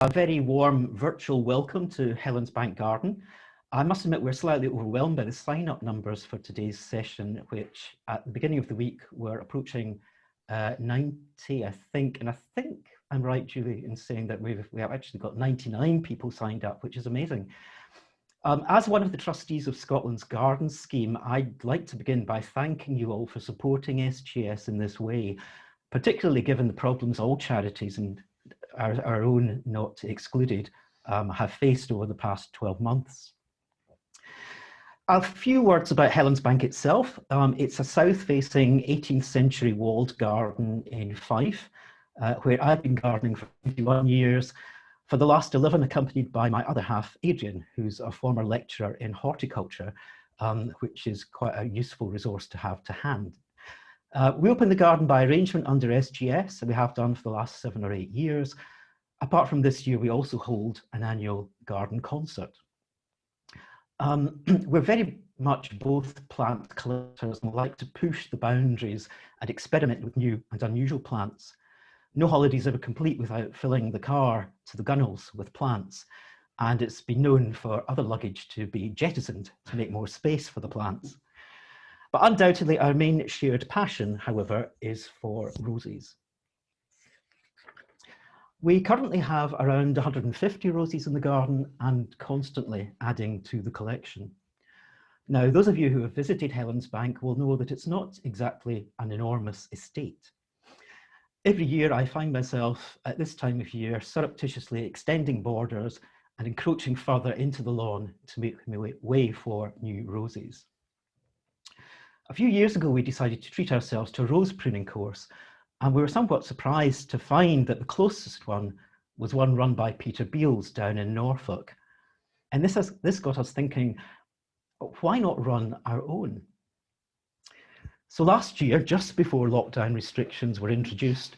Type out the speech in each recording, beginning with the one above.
A very warm virtual welcome to Helen's Bank Garden. I must admit we're slightly overwhelmed by the sign-up numbers for today's session, which at the beginning of the week were approaching 90, I think. And I think I'm right, Julie, in saying that we have actually got 99 people signed up, which is amazing. As one of the trustees of Scotland's Garden Scheme, I'd like to begin by thanking you all for supporting SGS in this way, particularly given the problems all charities, and our own not excluded, have faced over the past 12 months. A few words about Helen's Bank itself. It's a south-facing 18th century walled garden in Fife, where I've been gardening for 21 years, for the last 11 accompanied by my other half, Adrian, who's a former lecturer in horticulture, which is quite a useful resource to have to hand. We opened the garden by arrangement under SGS, and we have done for the last 7 or 8 years. Apart from this year, we also hold an annual garden concert. We're very much both plant collectors and like to push the boundaries and experiment with new and unusual plants. No holiday's ever complete without filling the car to the gunnels with plants, and it's been known for other luggage to be jettisoned to make more space for the plants. But undoubtedly, our main shared passion, however, is for roses. We currently have around 150 roses in the garden and constantly adding to the collection. Now, those of you who have visited Helen's Bank will know that it's not exactly an enormous estate. Every year I find myself at this time of year surreptitiously extending borders and encroaching further into the lawn to make way for new roses. A few years ago, we decided to treat ourselves to a rose pruning course, and we were somewhat surprised to find that the closest one was one run by Peter Beals down in Norfolk. And this got us thinking, why not run our own? So last year, just before lockdown restrictions were introduced,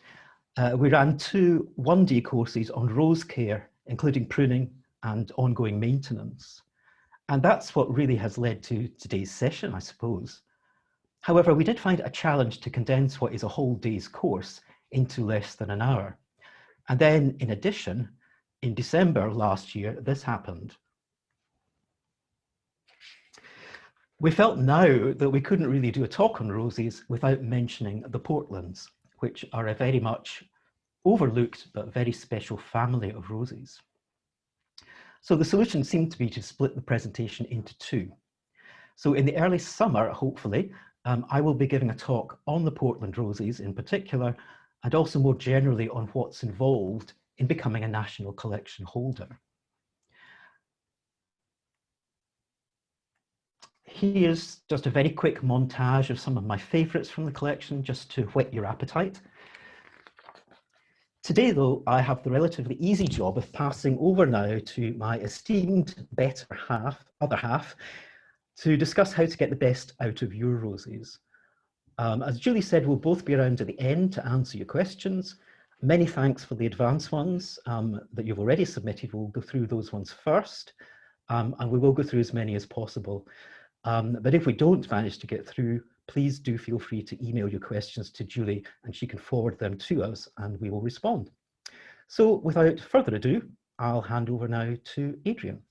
we ran 2 one-day courses on rose care, including pruning and ongoing maintenance. And that's what really has led to today's session, I suppose. However, we did find it a challenge to condense what is a whole day's course into less than an hour. And then, in addition, in December last year, this happened. We felt now that we couldn't really do a talk on roses without mentioning the Portlands, which are a very much overlooked but very special family of roses. So the solution seemed to be to split the presentation into 2. So in the early summer, hopefully, I will be giving a talk on the Portland roses in particular, and also more generally on what's involved in becoming a national collection holder. Here's just a very quick montage of some of my favourites from the collection, just to whet your appetite. Today, though, I have the relatively easy job of passing over now to my esteemed other half, to discuss how to get the best out of your roses. As Julie said, we'll both be around at the end to answer your questions. Many thanks for the advance ones that you've already submitted. We'll go through those ones first, and we will go through as many as possible. But if we don't manage to get through, please do feel free to email your questions to Julie, and she can forward them to us and we will respond. So without further ado, I'll hand over now to Adrian.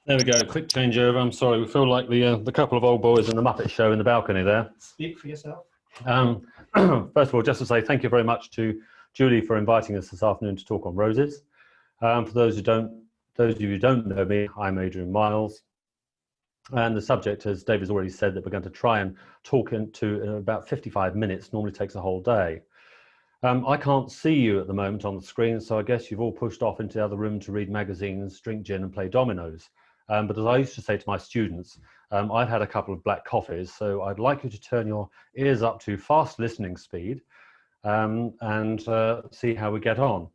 There we go, quick changeover. I'm sorry, we feel like the couple of old boys in the Muppet Show in the balcony there. Speak for yourself. First of all, just to say thank you very much to Julie for inviting us this afternoon to talk on roses. For those of you who don't know me, I'm Adrian Miles. And the subject, as David's already said, that we're going to try and talk into in about 55 minutes, normally takes a whole day. I can't see you at the moment on the screen, so I guess you've all pushed off into the other room to read magazines, drink gin and play dominoes. But as I used to say to my students, I've had a couple of black coffees, so I'd like you to turn your ears up to fast listening speed and see how we get on.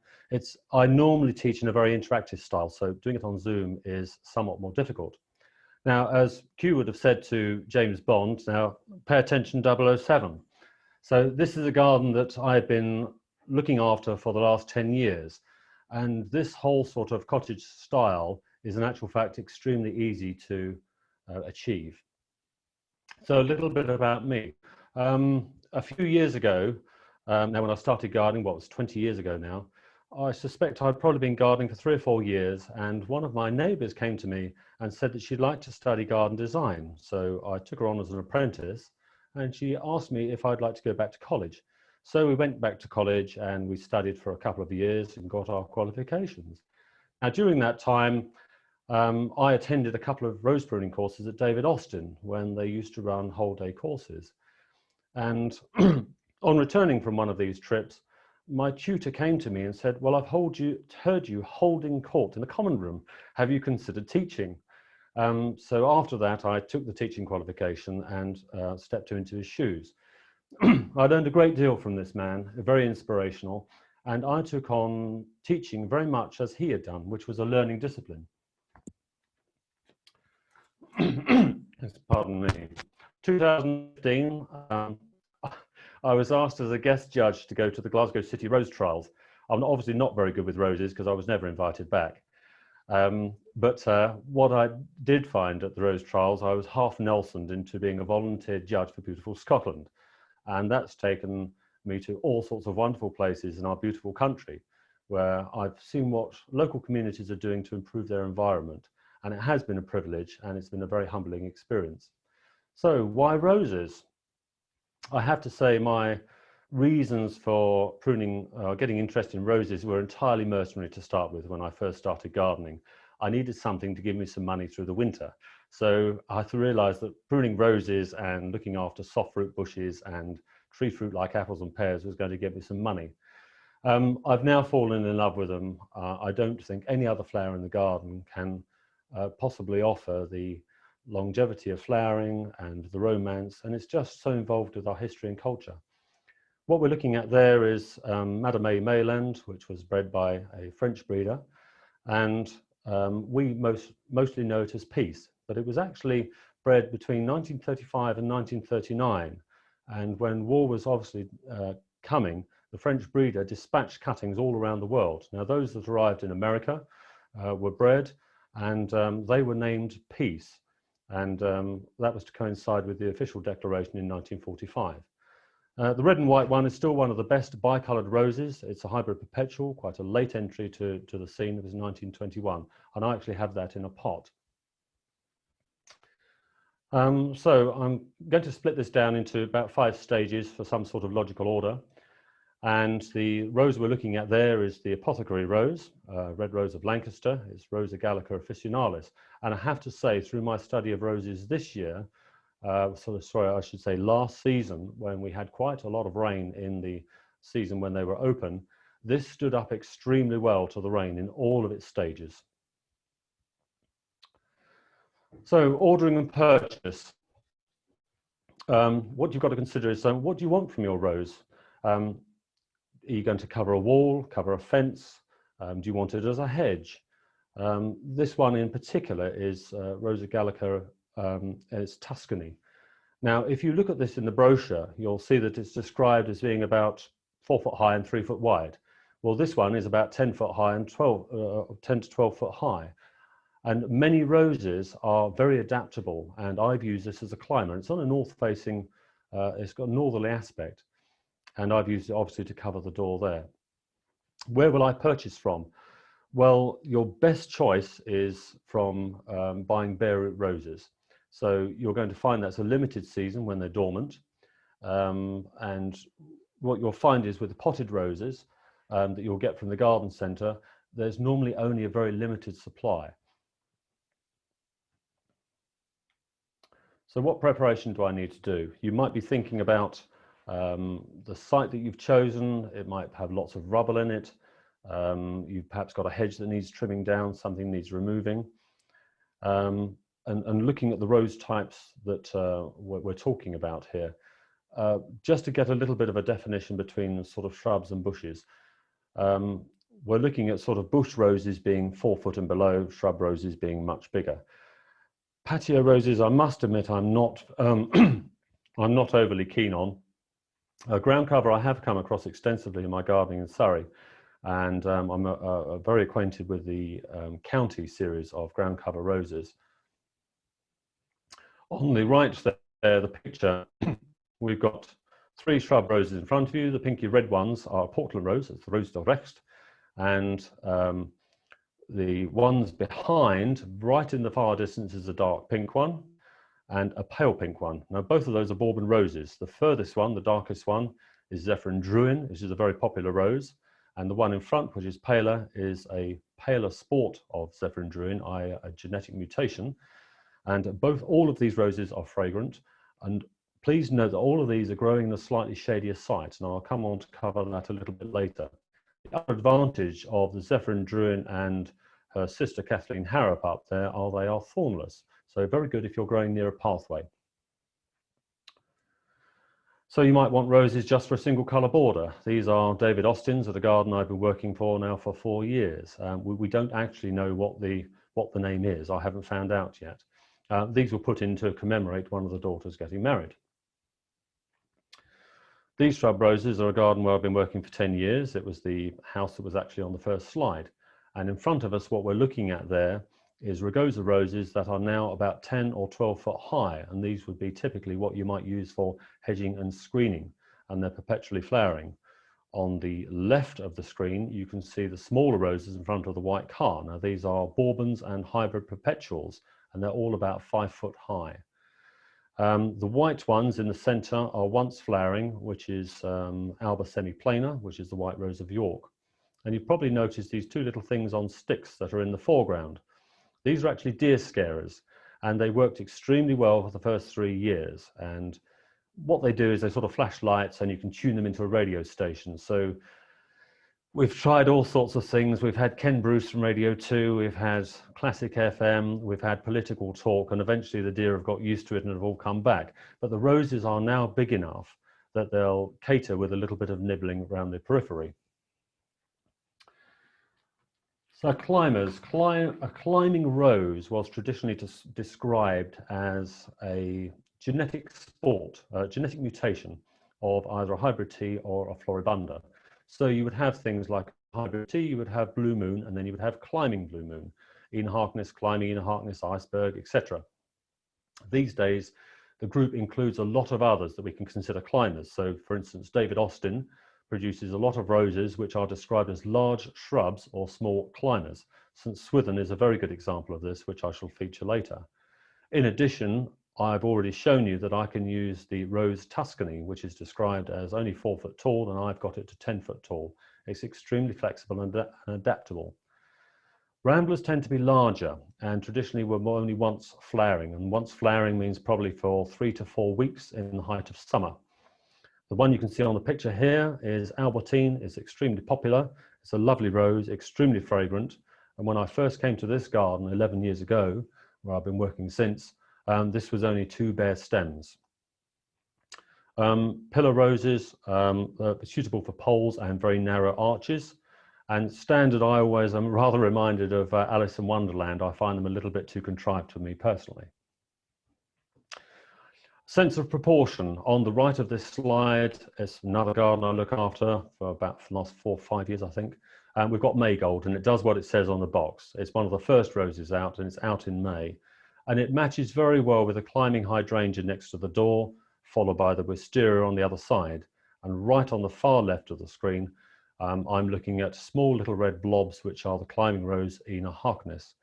I normally teach in a very interactive style, so doing it on Zoom is somewhat more difficult. Now, as Q would have said to James Bond, now pay attention 007. So this is a garden that I've been looking after for the last 10 years. And this whole sort of cottage style is in actual fact extremely easy to achieve. So a little bit about me. A few years ago, now when I started gardening, what was 20 years ago now, I suspect I'd probably been gardening for 3 or 4 years, and one of my neighbours came to me and said that she'd like to study garden design. So I took her on as an apprentice, and she asked me if I'd like to go back to college. So we went back to college and we studied for a couple of years and got our qualifications. Now during that time, I attended a couple of rose pruning courses at David Austin when they used to run whole day courses. And on returning from one of these trips, my tutor came to me and said, well, I've heard you holding court in the common room. Have you considered teaching? So after that, I took the teaching qualification and stepped into his shoes. I learned a great deal from this man, very inspirational, and I took on teaching very much as he had done, which was a learning discipline. Pardon me. 2015, I was asked as a guest judge to go to the Glasgow City Rose Trials. I'm obviously not very good with roses because I was never invited back. But what I did find at the Rose Trials, I was half Nelsoned into being a volunteer judge for Beautiful Scotland. And that's taken me to all sorts of wonderful places in our beautiful country, where I've seen what local communities are doing to improve their environment. And it has been a privilege, and it's been a very humbling experience. So why roses? I have to say my reasons for pruning, getting interested in roses were entirely mercenary to start with when I first started gardening. I needed something to give me some money through the winter. So I realized that pruning roses and looking after soft fruit bushes and tree fruit like apples and pears was going to get me some money. I've now fallen in love with them. I don't think any other flower in the garden can possibly offer the longevity of flowering and the romance, and it's just so involved with our history and culture. What we're looking at there is Madame A. Mayland, which was bred by a French breeder, and we mostly know it as Peace, but it was actually bred between 1935 and 1939, and when war was obviously coming, the French breeder dispatched cuttings all around the world. Now those that arrived in America were bred, and they were named Peace. And that was to coincide with the official declaration in 1945. The red and white one is still one of the best bicoloured roses. It's a hybrid perpetual, quite a late entry to the scene. It was 1921, and I actually have that in a pot. So I'm going to split this down into about 5 stages for some sort of logical order. And the rose we're looking at there is the apothecary rose, red rose of Lancaster. It's Rosa gallica officinalis. And I have to say, through my study of roses this year, I should say last season, when we had quite a lot of rain in the season when they were open, this stood up extremely well to the rain in all of its stages. So ordering and purchase. What you've got to consider is, what do you want from your rose? Are you going to cover a wall, cover a fence? Do you want it as a hedge? This one in particular is Rosa gallica, it's Tuscany. Now, if you look at this in the brochure, you'll see that it's described as being about 4 foot high and 3 foot wide. Well, this one is about 10 foot high and 10 to 12 foot high. And many roses are very adaptable, and I've used this as a climber. It's on a north-facing, it's got a northerly aspect, and I've used it obviously to cover the door there. Where will I purchase from? Well, your best choice is from buying bare root roses. So you're going to find that's a limited season when they're dormant. And what you'll find is with the potted roses that you'll get from the garden centre, there's normally only a very limited supply. So what preparation do I need to do? You might be thinking about the site that you've chosen. It might have lots of rubble in it. You've perhaps got a hedge that needs trimming down, something needs removing. And looking at the rose types that we're talking about here, just to get a little bit of a definition between sort of shrubs and bushes. We're looking at sort of bush roses being 4 foot and below, shrub roses being much bigger. Patio roses, I must admit, I'm not overly keen on. Ground cover I have come across extensively in my gardening in Surrey, and I'm very acquainted with the county series of ground cover roses. On the right there, the picture, we've got 3 shrub roses in front of you. The pinky red ones are Portland rose, it's the Rose del Recht, and the ones behind, right in the far distance, is a dark pink one and a pale pink one. Now, both of those are Bourbon roses. The furthest one, the darkest one, is Zephyr and Druin, which is a very popular rose. And the one in front, which is paler, is a paler sport of Zephyr and Druin, i.e. a genetic mutation. And all of these roses are fragrant. And please note that all of these are growing in a slightly shadier site. And I'll come on to cover that a little bit later. The other advantage of the Zephyr and Druin and her sister Kathleen Harrop up there are they are thornless. So very good if you're growing near a pathway. So you might want roses just for a single colour border. These are David Austin's at a garden I've been working for now for 4 years. We don't actually know what the name is. I haven't found out yet. These were put in to commemorate one of the daughters getting married. These shrub roses are a garden where I've been working for 10 years. It was the house that was actually on the first slide. And in front of us, what we're looking at there is rugosa roses that are now about 10 or 12 foot high. And these would be typically what you might use for hedging and screening, and they're perpetually flowering. On the left of the screen, you can see the smaller roses in front of the white car. Now, these are Bourbons and hybrid perpetuals, and they're all about 5 foot high. The white ones in the center are once flowering, which is Alba semiplana, which is the white rose of York. And you've probably noticed these 2 little things on sticks that are in the foreground. These are actually deer scarers, and they worked extremely well for the first 3 years. And what they do is they sort of flash lights, and you can tune them into a radio station. So we've tried all sorts of things. We've had Ken Bruce from Radio 2, we've had Classic FM, we've had political talk, and eventually the deer have got used to it and have all come back. But the roses are now big enough that they'll cater with a little bit of nibbling around the periphery. So climbers, a climbing rose was traditionally described as a genetic sport, a genetic mutation of either a hybrid tea or a floribunda. So you would have things like hybrid tea, you would have blue moon, and then you would have climbing blue moon, Ian Harkness climbing, Ian Harkness iceberg, etc. These days, the group includes a lot of others that we can consider climbers. So for instance, David Austin produces a lot of roses which are described as large shrubs or small climbers. St. Swithin is a very good example of this, which I shall feature later. In addition, I've already shown you that I can use the rose Tuscany, which is described as only 4 foot tall, and I've got it to 10 foot tall. It's extremely flexible and adaptable. Ramblers tend to be larger and traditionally were only once flowering, and once flowering means probably for 3 to 4 weeks in the height of summer. The one you can see on the picture here is Albertine. It's extremely popular. It's a lovely rose, extremely fragrant. And when I first came to this garden 11 years ago, where I've been working since, this was only 2 bare stems. Pillar roses are suitable for poles and very narrow arches. And standard, I always am rather reminded of Alice in Wonderland. I find them a little bit too contrived for me personally. Sense of proportion. On the right of this slide is another garden I look after for the last 4 or 5 years, I think. And we've got Maygold, and it does what it says on the box. It's one of the first roses out, and it's out in May. And it matches very well with the climbing hydrangea next to the door, followed by the wisteria on the other side. And right on the far left of the screen, I'm looking at small little red blobs, which are the climbing rose Ina Harkness.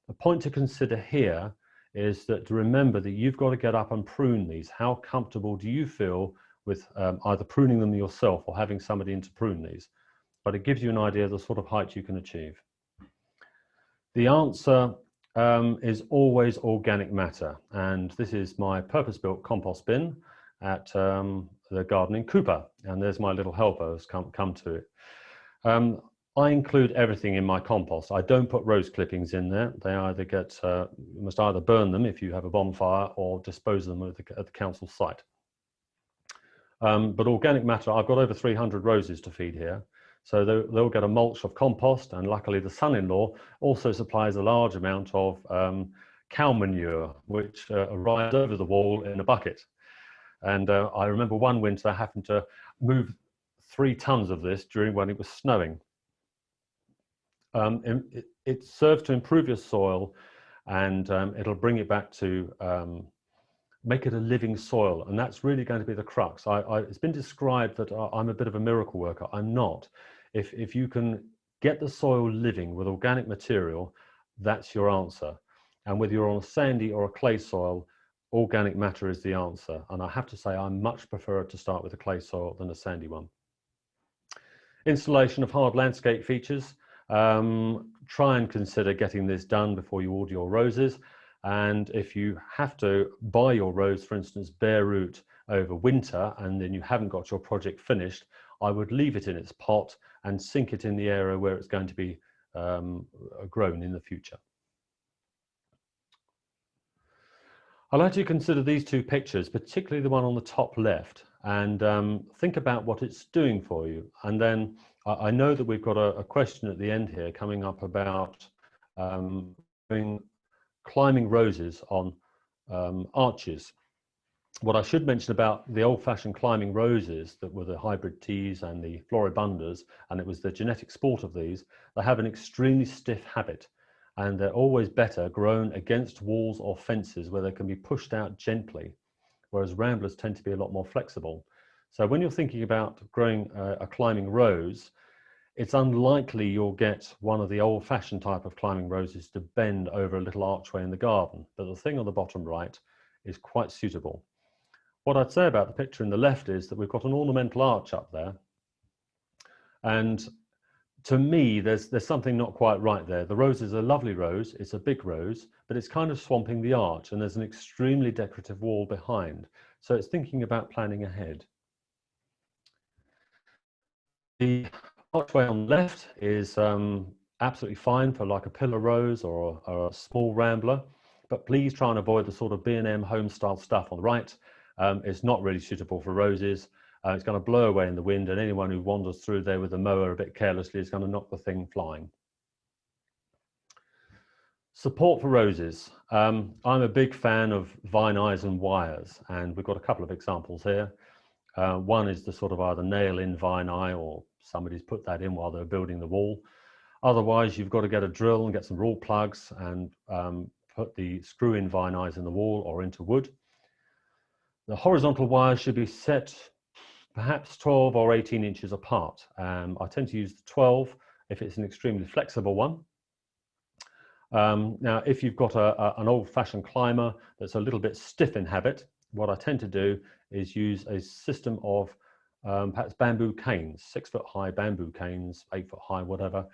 A point to consider here is that to remember that you've got to get up and prune these. How comfortable do you feel with either pruning them yourself or having somebody in to prune these? But it gives you an idea of the sort of height you can achieve. The answer is always organic matter, and this is my purpose-built compost bin at the garden in Cooper, and there's my little helper who's come to it. I include everything in my compost. I don't put rose clippings in there. They either get, you must either burn them if you have a bonfire or dispose of them at the council site. But organic matter, I've got over 300 roses to feed here. So they'll get a mulch of compost, and luckily the son-in-law also supplies a large amount of cow manure, which arrives over the wall in a bucket. And I remember one winter I happened to move 3 tons of this during when it was snowing. it serves to improve your soil, and it'll bring it back to make it a living soil, and that's really going to be the crux. It's been described that I'm a bit of a miracle worker. I'm not. If you can get the soil living with organic material, that's your answer. And whether you're on a sandy or a clay soil, organic matter is the answer. And I have to say, I much prefer to start with a clay soil than a sandy one. Installation of hard landscape features. Try and consider getting this done before you order your roses. And if you have to buy your rose, for instance, bare root over winter, and then you haven't got your project finished, I would leave it in its pot and sink it in the area where it's going to be grown in the future. I'd like you to consider these two pictures, particularly the one on the top left, and think about what it's doing for you. And then I know that we've got a question at the end here coming up about climbing roses on arches. What I should mention about the old-fashioned climbing roses that were the hybrid teas and the floribundas, and it was the genetic sport of these, they have an extremely stiff habit, and they're always better grown against walls or fences where they can be pushed out gently, whereas ramblers tend to be a lot more flexible. So when you're thinking about growing a climbing rose, it's unlikely you'll get one of the old-fashioned type of climbing roses to bend over a little archway in the garden, but the thing on the bottom right is quite suitable. What I'd say about the picture in the left is that we've got an ornamental arch up there, and to me there's something not quite right there. The rose is a lovely rose, it's a big rose, but it's kind of swamping the arch, and there's an extremely decorative wall behind, so it's thinking about planning ahead. The archway on the left is absolutely fine for like a pillar rose or a small rambler, but please try and avoid the sort of B&M home style stuff on the right. It's not really suitable for roses. It's going to blow away in the wind, and anyone who wanders through there with a mower a bit carelessly is going to knock the thing flying. Support for roses. I'm a big fan of vine eyes and wires, and we've got a couple of examples here. One is the sort of either nail-in vine eye, or somebody's put that in while they're building the wall. Otherwise, you've got to get a drill and get some rule plugs and put the screw-in vine eyes in the wall or into wood. The horizontal wires should be set perhaps 12 or 18 inches apart. I tend to use the 12 if it's an extremely flexible one. Now, if you've got an old-fashioned climber that's a little bit stiff in habit, what I tend to do is use a system of perhaps bamboo canes, 6-foot high bamboo canes, 8-foot high, whatever,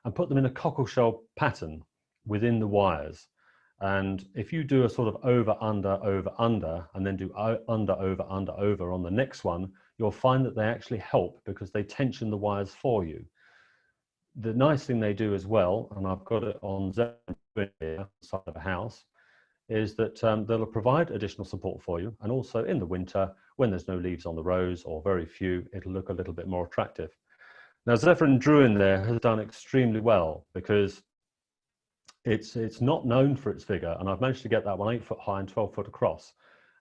and put them in a cockleshell pattern within the wires. And if you do a sort of over, under, and then do under, over on the next one, you'll find that they actually help because they tension the wires for you. The nice thing they do as well, and I've got it on here, on the side of the house, is that they'll provide additional support for you. And also in the winter, when there's no leaves on the rose or very few, it'll look a little bit more attractive. Now, Zephyr Druin there has done extremely well because it's not known for its figure, and I've managed to get that one 8-foot high and 12-foot across.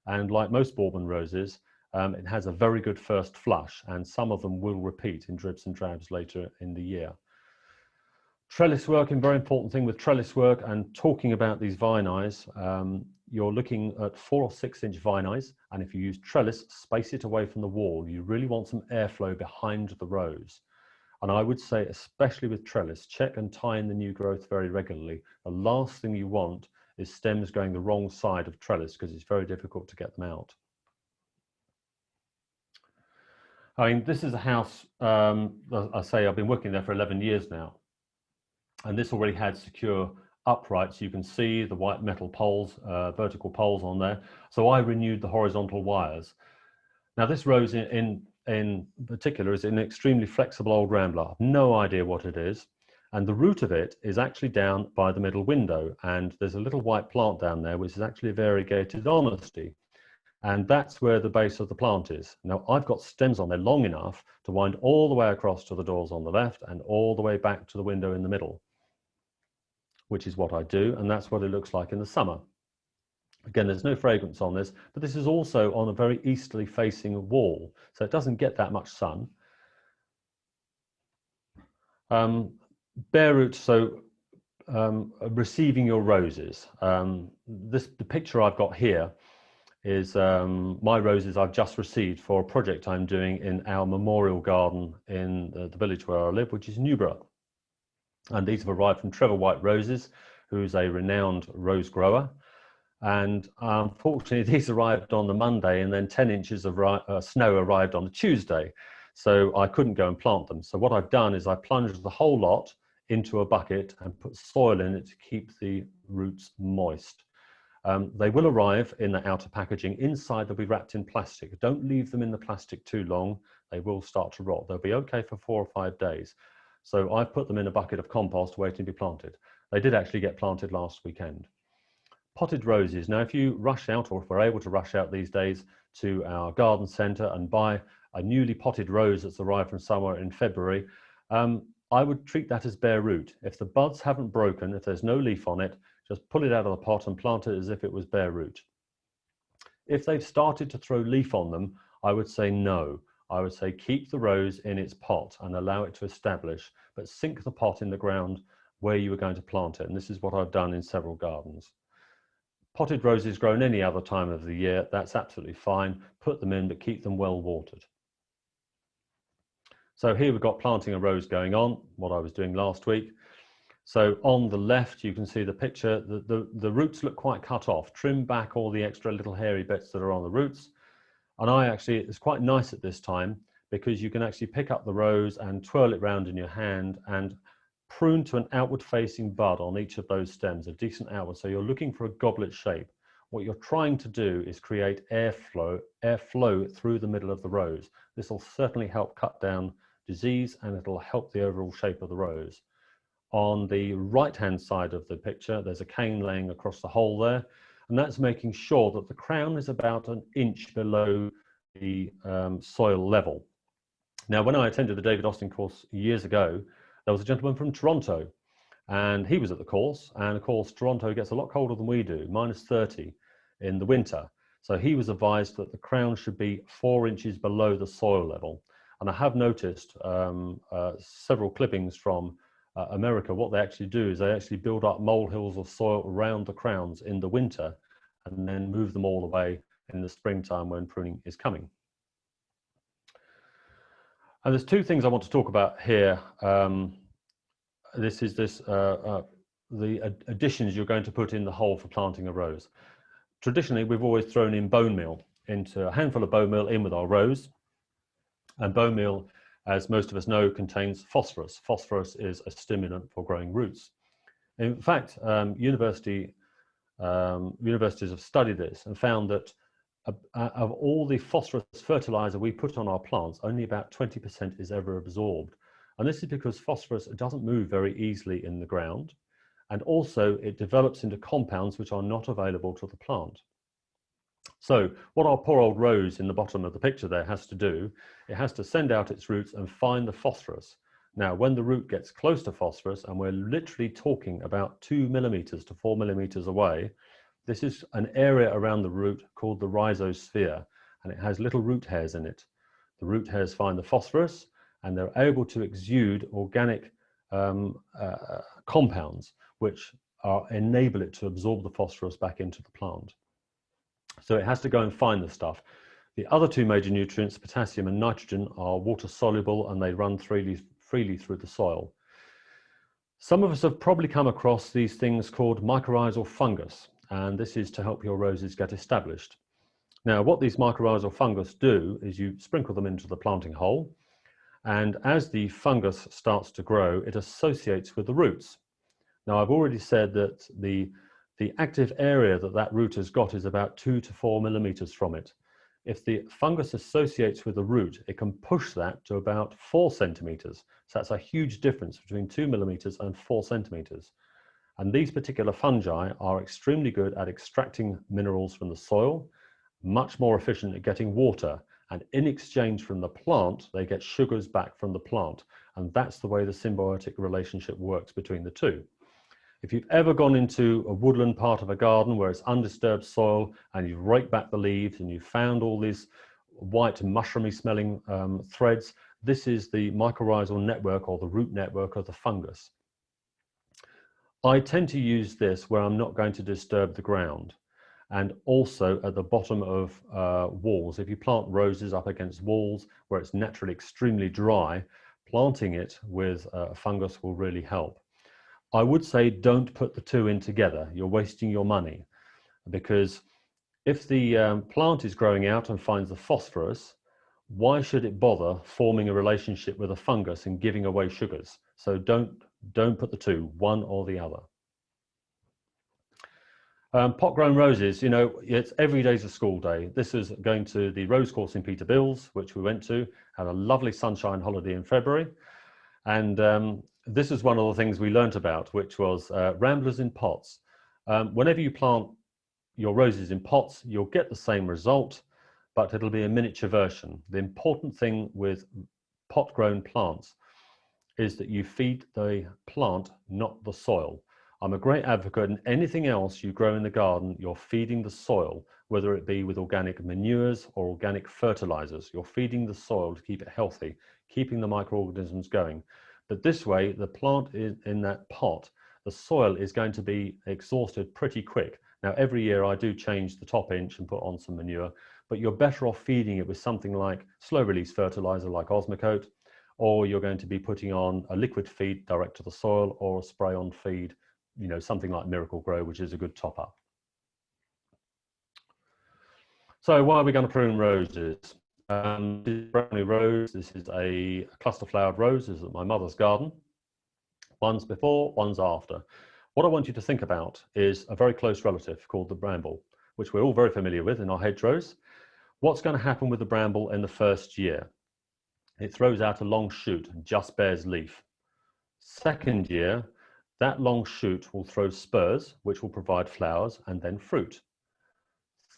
And like most Bourbon roses, it has a very good first flush, and some of them will repeat in dribs and drabs later in the year. Trellis work, a very important thing with trellis work, and talking about these vine eyes, you're looking at 4 or 6 inch vine eyes, and if you use trellis, space it away from the wall. You really want some airflow behind the rose. And I would say, especially with trellis, check and tie in the new growth very regularly. The last thing you want is stems going the wrong side of trellis, because it's very difficult to get them out. I mean, this is a house, I say I've been working there for 11 years now. And this already had secure uprights. You can see the white metal poles, vertical poles on there. So I renewed the horizontal wires. Now this rose in particular is an extremely flexible old rambler. I've no idea what it is. And the root of it is actually down by the middle window. And there's a little white plant down there, which is actually a variegated honesty. And that's where the base of the plant is. Now I've got stems on there long enough to wind all the way across to the doors on the left and all the way back to the window in the middle, which is what I do. And that's what it looks like in the summer. Again, there's no fragrance on this, but this is also on a very easterly facing wall, so it doesn't get that much sun. Bare root, so receiving your roses. The picture I've got here is my roses I've just received for a project I'm doing in our memorial garden in the village where I live, which is Newborough. And these have arrived from Trevor White Roses, who's a renowned rose grower. And unfortunately, these arrived on the Monday, and then 10 inches of snow arrived on the Tuesday. So I couldn't go and plant them. So what I've done is I plunged the whole lot into a bucket and put soil in it to keep the roots moist. They will arrive in the outer packaging. Inside, they'll be wrapped in plastic. Don't leave them in the plastic too long. They will start to rot. They'll be okay for 4 or 5 days. So I've put them in a bucket of compost waiting to be planted. They did actually get planted last weekend. Potted roses. Now, if you rush out, or if we're able to rush out these days to our garden centre and buy a newly potted rose that's arrived from somewhere in February, I would treat that as bare root. If the buds haven't broken, if there's no leaf on it, just pull it out of the pot and plant it as if it was bare root. If they've started to throw leaf on them, I would say no. I would say keep the rose in its pot and allow it to establish, but sink the pot in the ground where you were going to plant it. And this is what I've done in several gardens. Potted roses grown any other time of the year, that's absolutely fine. Put them in, but keep them well watered. So here we've got planting a rose going on, what I was doing last week. So on the left, you can see the picture. The roots look quite cut off. Trim back all the extra little hairy bits that are on the roots. And it's quite nice at this time because you can actually pick up the rose and twirl it round in your hand and prune to an outward facing bud on each of those stems, a decent outward. So you're looking for a goblet shape. What you're trying to do is create airflow through the middle of the rose. This will certainly help cut down disease and it'll help the overall shape of the rose. On the right-hand side of the picture, there's a cane laying across the hole there, and that's making sure that the crown is about an inch below the soil level. Now, when I attended the David Austin course years ago, there was a gentleman from Toronto, and he was at the course, and of course, Toronto gets a lot colder than we do, -30 in the winter. So he was advised that the crown should be 4 inches below the soil level. And I have noticed several clippings from America. What they actually do is they actually build up molehills of soil around the crowns in the winter and then move them all away in the springtime when pruning is coming. And there's 2 things I want to talk about here. The additions you're going to put in the hole for planting a rose. Traditionally, we've always thrown in bone meal, into a handful of bone meal in with our rose. And bone meal, as most of us know, contains phosphorus. Phosphorus is a stimulant for growing roots. In fact, universities have studied this and found that of all the phosphorus fertilizer we put on our plants, only about 20% is ever absorbed. And this is because phosphorus doesn't move very easily in the ground. And also it develops into compounds which are not available to the plant. So what our poor old rose in the bottom of the picture there has to do, it has to send out its roots and find the phosphorus. Now, when the root gets close to phosphorus, and we're literally talking about 2 millimeters to 4 millimeters away, this is an area around the root called the rhizosphere, and it has little root hairs in it. The root hairs find the phosphorus, and they're able to exude organic compounds, which enable it to absorb the phosphorus back into the plant. So it has to go and find the stuff. The other 2 major nutrients, potassium and nitrogen, are water soluble and they run freely through the soil. Some of us have probably come across these things called mycorrhizal fungus, and this is to help your roses get established. Now, what these mycorrhizal fungus do is you sprinkle them into the planting hole, and as the fungus starts to grow, it associates with the roots. Now, I've already said that the active area that root has got is about 2 to 4 millimeters from it. If the fungus associates with the root, it can push that to about 4 centimeters. So that's a huge difference between 2 millimeters and 4 centimeters. And these particular fungi are extremely good at extracting minerals from the soil, much more efficient at getting water. And in exchange from the plant, they get sugars back from the plant. And that's the way the symbiotic relationship works between the 2. If you've ever gone into a woodland part of a garden where it's undisturbed soil and you've raked back the leaves and you've found all these white mushroomy smelling threads, this is the mycorrhizal network or the root network of the fungus. I tend to use this where I'm not going to disturb the ground, and also at the bottom of walls. If you plant roses up against walls where it's naturally extremely dry, planting it with fungus will really help. I would say don't put the two in together. You're wasting your money, because if the plant is growing out and finds the phosphorus, why should it bother forming a relationship with a fungus and giving away sugars? So don't put the two, one or the other. Pot grown roses, you know, it's every day's a school day. This is going to the rose course in Peterbills, which we went to, had a lovely sunshine holiday in February. And this is one of the things we learnt about, which was ramblers in pots. Whenever you plant your roses in pots, you'll get the same result, but it'll be a miniature version. The important thing with pot grown plants is that you feed the plant, not the soil. I'm a great advocate, and anything else you grow in the garden, you're feeding the soil, whether it be with organic manures or organic fertilizers. You're feeding the soil to keep it healthy, keeping the microorganisms going. But this way, the plant is in that pot, the soil is going to be exhausted pretty quick. Now, every year I do change the top inch and put on some manure, but you're better off feeding it with something like slow release fertilizer like Osmocote, or you're going to be putting on a liquid feed direct to the soil, or a spray on feed, you know, something like Miracle Grow, which is a good top up. So why are we going to prune roses? This is brownie rose. This is a cluster flowered rose. This is at my mother's garden. One's before, one's after. What I want you to think about is a very close relative called the bramble, which we're all very familiar with in our hedgerows. What's going to happen with the bramble in the first year? It throws out a long shoot and just bears leaf. Second year, that long shoot will throw spurs, which will provide flowers and then fruit.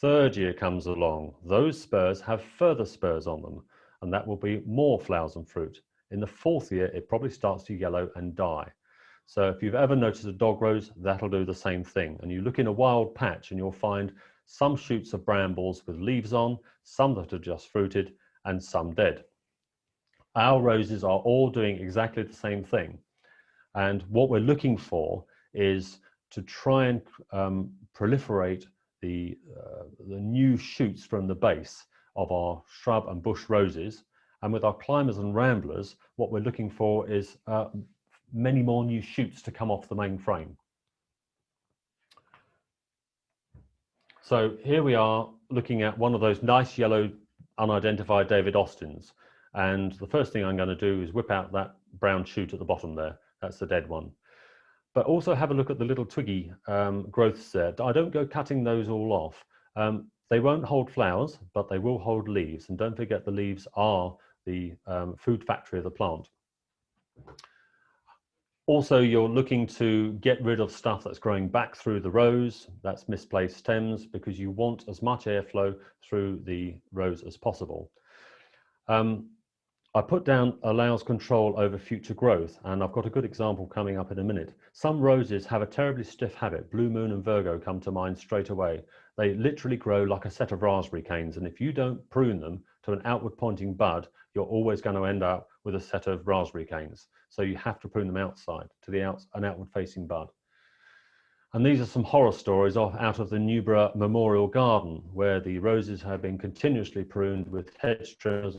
Third year comes along. Those spurs have further spurs on them, and that will be more flowers and fruit. In the fourth year, it probably starts to yellow and die. So if you've ever noticed a dog rose, that'll do the same thing. And you look in a wild patch and you'll find some shoots of brambles with leaves on, some that are just fruited, and some dead. Our roses are all doing exactly the same thing. And what we're looking for is to try and proliferate the new shoots from the base of our shrub and bush roses. And with our climbers and ramblers, what we're looking for is many more new shoots to come off the main frame. So here we are looking at one of those nice yellow unidentified David Austins. And the first thing I'm going to do is whip out that brown shoot at the bottom there. That's the dead one. But also have a look at the little twiggy growths there. I don't go cutting those all off. They won't hold flowers, but they will hold leaves. And don't forget, the leaves are the food factory of the plant. Also, you're looking to get rid of stuff that's growing back through the rows. That's misplaced stems, because you want as much airflow through the rows as possible. I put down allows control over future growth, and I've got a good example coming up in a minute. Some roses have a terribly stiff habit. Blue Moon and Virgo come to mind straight away. They literally grow like a set of raspberry canes, and if you don't prune them to an outward pointing bud, you're always going to end up with a set of raspberry canes. So you have to prune them outside to an outward facing bud. And these are some horror stories out of the Newborough Memorial Garden, where the roses have been continuously pruned with hedge trimmers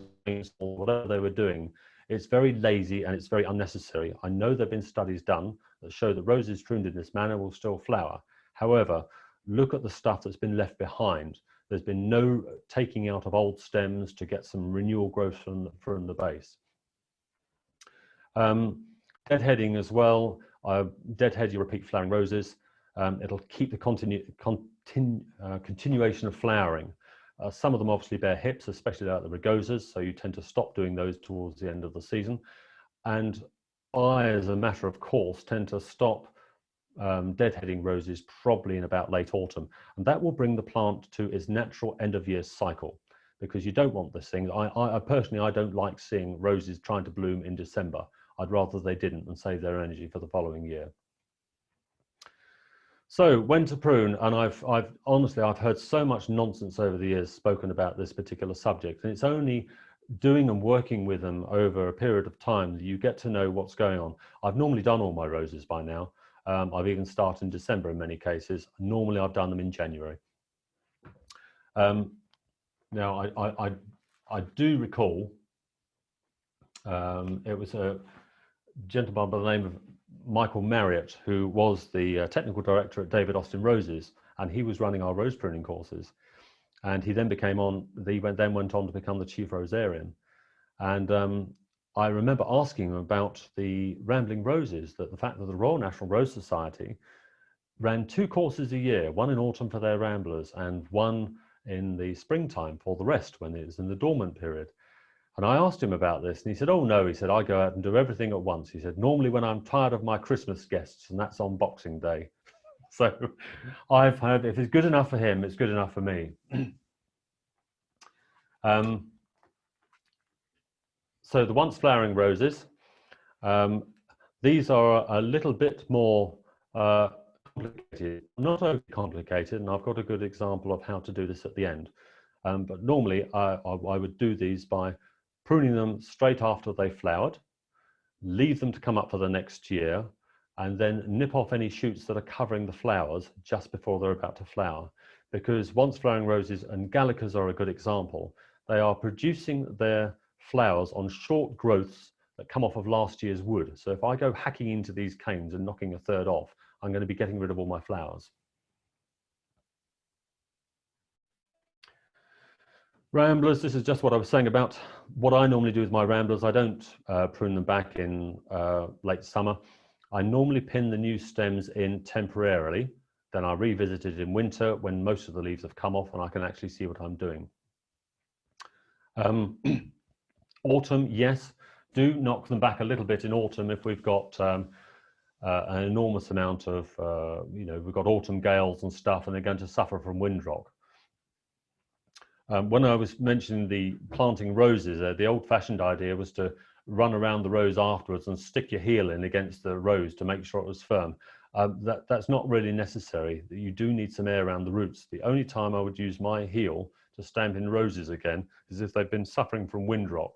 or whatever they were doing. It's very lazy and it's very unnecessary. I know there have been studies done that show that roses pruned in this manner will still flower. However, look at the stuff that's been left behind. There's been no taking out of old stems to get some renewal growth from the base. Deadheading as well. Deadhead your repeat flowering roses. It'll keep the continuation of flowering. Some of them obviously bear hips, especially like the rugosas, so you tend to stop doing those towards the end of the season. And I, as a matter of course, tend to stop deadheading roses probably in about late autumn, and that will bring the plant to its natural end of year cycle, because you don't want this thing. I personally, I don't like seeing roses trying to bloom in December. I'd rather they didn't and save their energy for the following year. So when to prune, and I've honestly heard so much nonsense over the years spoken about this particular subject, and it's only doing and working with them over a period of time that you get to know what's going on. I've normally done all my roses by now. I've even started in December in many cases. Normally I've done them in January. Now I do recall it was a gentleman by the name of Michael Marriott, who was the technical director at David Austin Roses, and he was running our rose pruning courses. And he then went on to become the chief rosarian. And I remember asking him about the Rambling Roses, that the fact that the Royal National Rose Society ran 2 courses a year, one in autumn for their ramblers and one in the springtime for the rest when it was in the dormant period. And I asked him about this, and he said, oh no, he said, I go out and do everything at once. He said, normally when I'm tired of my Christmas guests, and that's on Boxing Day. So I've heard if it's good enough for him, it's good enough for me. So the once flowering roses, these are a little bit more complicated, not overly complicated, and I've got a good example of how to do this at the end. But normally I would do these by pruning them straight after they flowered, leave them to come up for the next year, and then nip off any shoots that are covering the flowers just before they're about to flower. Because once flowering roses, and Gallicas are a good example, they are producing their flowers on short growths that come off of last year's wood. So if I go hacking into these canes and knocking a third off, I'm going to be getting rid of all my flowers. Ramblers, this is just what I was saying about what I normally do with my ramblers. I don't prune them back in late summer. I normally pin the new stems in temporarily, then I revisit it in winter when most of the leaves have come off and I can actually see what I'm doing. Autumn, yes, do knock them back a little bit in autumn if we've got an enormous amount of, we've got autumn gales and stuff and they're going to suffer from windrock. When I was mentioning the planting roses, the old-fashioned idea was to run around the rose afterwards and stick your heel in against the rose to make sure it was firm. That's not really necessary. You do need some air around the roots. The only time I would use my heel to stamp in roses again is if they've been suffering from windrock,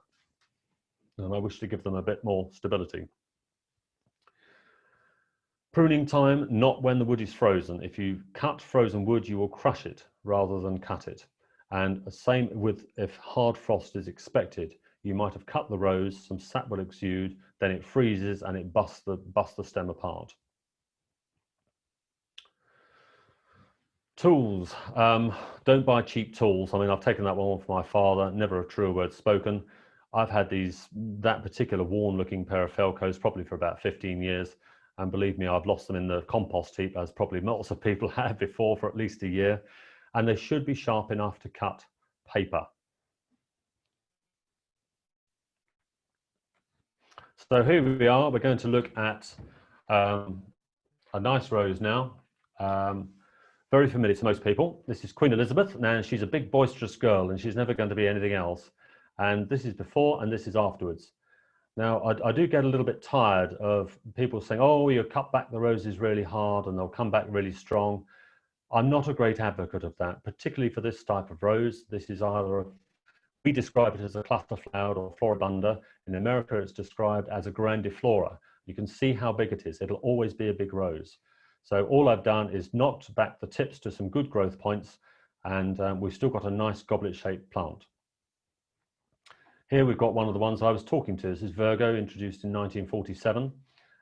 and I wish to give them a bit more stability. Pruning time, not when the wood is frozen. If you cut frozen wood, you will crush it rather than cut it. And the same with if hard frost is expected. You might have cut the rose, some sap will exude, then it freezes and it busts the stem apart. Tools. Don't buy cheap tools. I mean, I've taken that one from my father, never a truer word spoken. I've had that particular worn-looking pair of Felcos probably for about 15 years. And believe me, I've lost them in the compost heap, as probably lots of people have before, for at least a year. And they should be sharp enough to cut paper. So here we are. We're going to look at a nice rose now. Very familiar to most people. This is Queen Elizabeth. Now, she's a big, boisterous girl, and she's never going to be anything else. And this is before, and this is afterwards. Now, I do get a little bit tired of people saying, oh, you cut back the roses really hard, and they'll come back really strong. I'm not a great advocate of that, particularly for this type of rose. This is we describe it as a cluster flowered or floribunda. In America, it's described as a grandiflora. You can see how big it is. It'll always be a big rose. So all I've done is knocked back the tips to some good growth points, and we've still got a nice goblet-shaped plant. Here we've got one of the ones I was talking to. This is Virgo, introduced in 1947.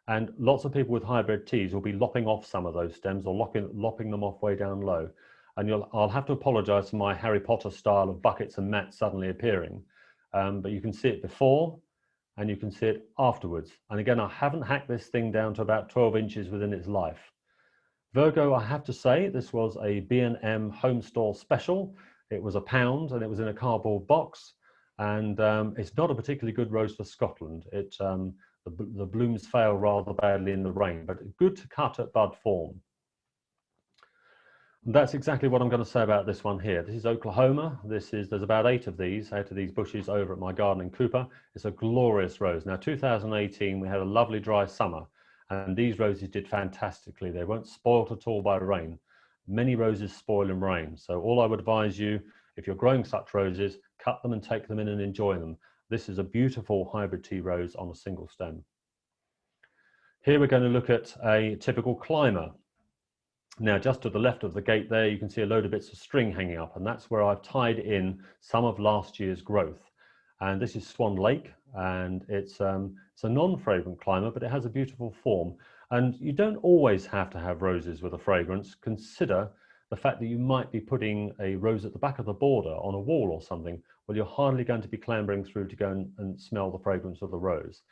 And lots of people with hybrid teas will be lopping off some of those stems or lopping them off way down low. And I'll have to apologize for my Harry Potter style of buckets and mats suddenly appearing. But you can see it before and you can see it afterwards. And again, I haven't hacked this thing down to about 12 inches within its life. Virgo, I have to say, this was a B&M home store special. It was £1 and it was in a cardboard box. And it's not a particularly good rose for Scotland. The blooms fail rather badly in the rain, but good to cut at bud form. And that's exactly what I'm going to say about this one here. This is Oklahoma. There's about eight of these bushes over at my garden in Cooper. It's a glorious rose. Now, 2018, we had a lovely dry summer, and these roses did fantastically. They weren't spoiled at all by rain. Many roses spoil in rain. So all I would advise you, if you're growing such roses, cut them and take them in and enjoy them. This is a beautiful hybrid tea rose on a single stem. Here we're going to look at a typical climber. Now, just to the left of the gate there, you can see a load of bits of string hanging up, and that's where I've tied in some of last year's growth. And this is Swan Lake, and it's a non-fragrant climber, but it has a beautiful form. And you don't always have to have roses with a fragrance. Consider the fact that you might be putting a rose at the back of the border on a wall or something. Well, you're hardly going to be clambering through to go and smell the fragrance of the rose.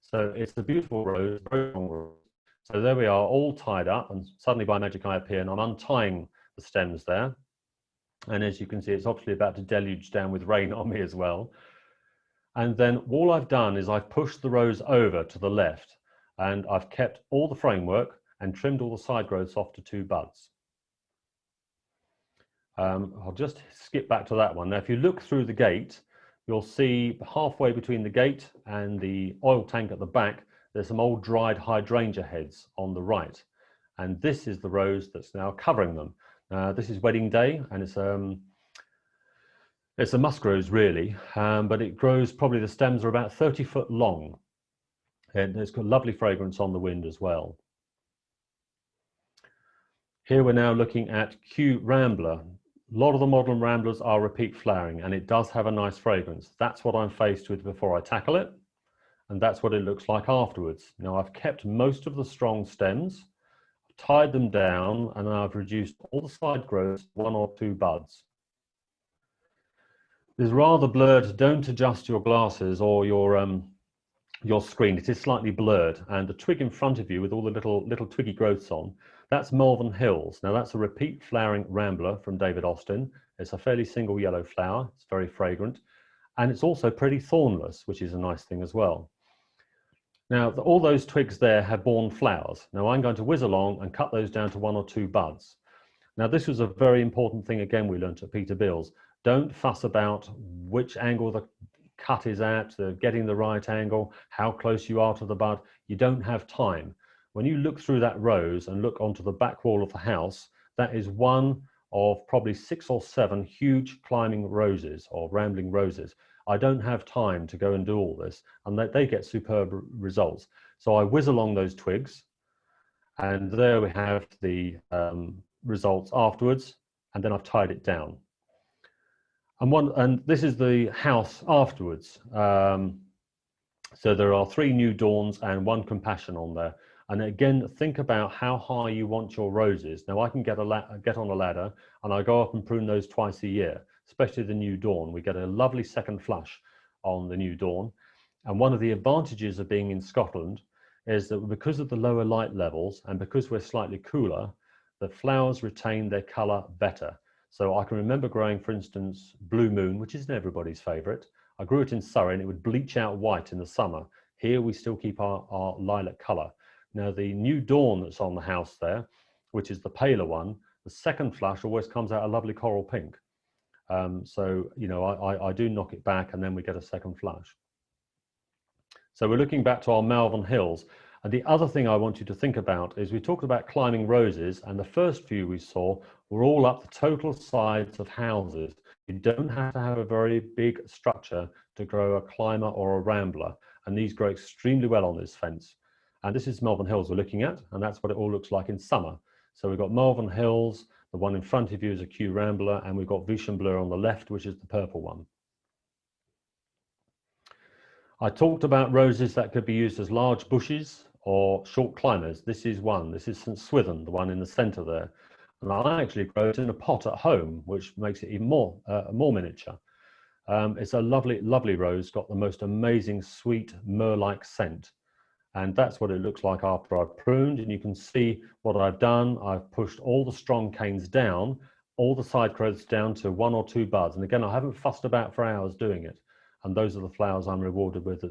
So it's a beautiful rose, very long rose. So there we are, all tied up, and suddenly by magic I appear, and I'm untying the stems there. And as you can see, it's obviously about to deluge down with rain on me as well. And then all I've done is I've pushed the rose over to the left, and I've kept all the framework and trimmed all the side growths off to 2 buds. I'll just skip back to that one. Now, if you look through the gate, you'll see halfway between the gate and the oil tank at the back, there's some old dried hydrangea heads on the right. And this is the rose that's now covering them. This is Wedding Day, and it's a musk rose really, but it grows, probably the stems are about 30 foot long. And it's got lovely fragrance on the wind as well. Here we're now looking at Q Rambler. A lot of the modern Ramblers are repeat flowering, and it does have a nice fragrance. That's what I'm faced with before I tackle it, and that's what it looks like afterwards. Now, I've kept most of the strong stems, tied them down, and I've reduced all the side growths to 1 or 2 buds. It's rather blurred. Don't adjust your glasses or your screen. It is slightly blurred, and the twig in front of you with all the little twiggy growths on, that's Malvern Hills. Now, that's a repeat flowering Rambler from David Austin. It's a fairly single yellow flower. It's very fragrant, and it's also pretty thornless, which is a nice thing as well. Now, all those twigs there have borne flowers. Now, I'm going to whiz along and cut those down to 1 or 2 buds. Now, this was a very important thing, again, we learnt at Peter Bill's. Don't fuss about which angle the cut is at, getting the right angle, how close you are to the bud. You don't have time. When you look through that rose and look onto the back wall of the house, that is one of probably 6 or 7 huge climbing roses or rambling roses. I don't have time to go and do all this, and they get superb results. So I whiz along those twigs, and there we have the results afterwards, and then I've tied it down. And this is the house afterwards. So there are 3 New Dawns and 1 Compassion on there. And again, think about how high you want your roses. Now, I can get on a ladder, and I go up and prune those twice a year, especially the New Dawn. We get a lovely second flush on the New Dawn. And one of the advantages of being in Scotland is that because of the lower light levels and because we're slightly cooler, the flowers retain their colour better. So I can remember growing, for instance, Blue Moon, which isn't everybody's favourite. I grew it in Surrey, and it would bleach out white in the summer. Here we still keep our lilac colour. Now, the New Dawn that's on the house there, which is the paler one, the second flush always comes out a lovely coral pink. So, you know, I do knock it back, and then we get a second flush. So we're looking back to our Malvern Hills. And the other thing I want you to think about is we talked about climbing roses, and the first few we saw were all up the total sides of houses. You don't have to have a very big structure to grow a climber or a rambler, and these grow extremely well on this fence. And this is Malvern Hills we're looking at, and that's what it all looks like in summer. So we've got Malvern Hills, the one in front of you is a Q Rambler, and we've got Vichy Bleu on the left, which is the purple one. I talked about roses that could be used as large bushes or short climbers. This is one. This is St Swithin, the one in the centre there. And I actually grow it in a pot at home, which makes it even more miniature. It's a lovely, lovely rose, got the most amazing, sweet, myrrh-like scent. And that's what it looks like after I've pruned. And you can see what I've done. I've pushed all the strong canes down, all the side growths down to 1 or 2 buds. And again, I haven't fussed about for hours doing it. And those are the flowers I'm rewarded with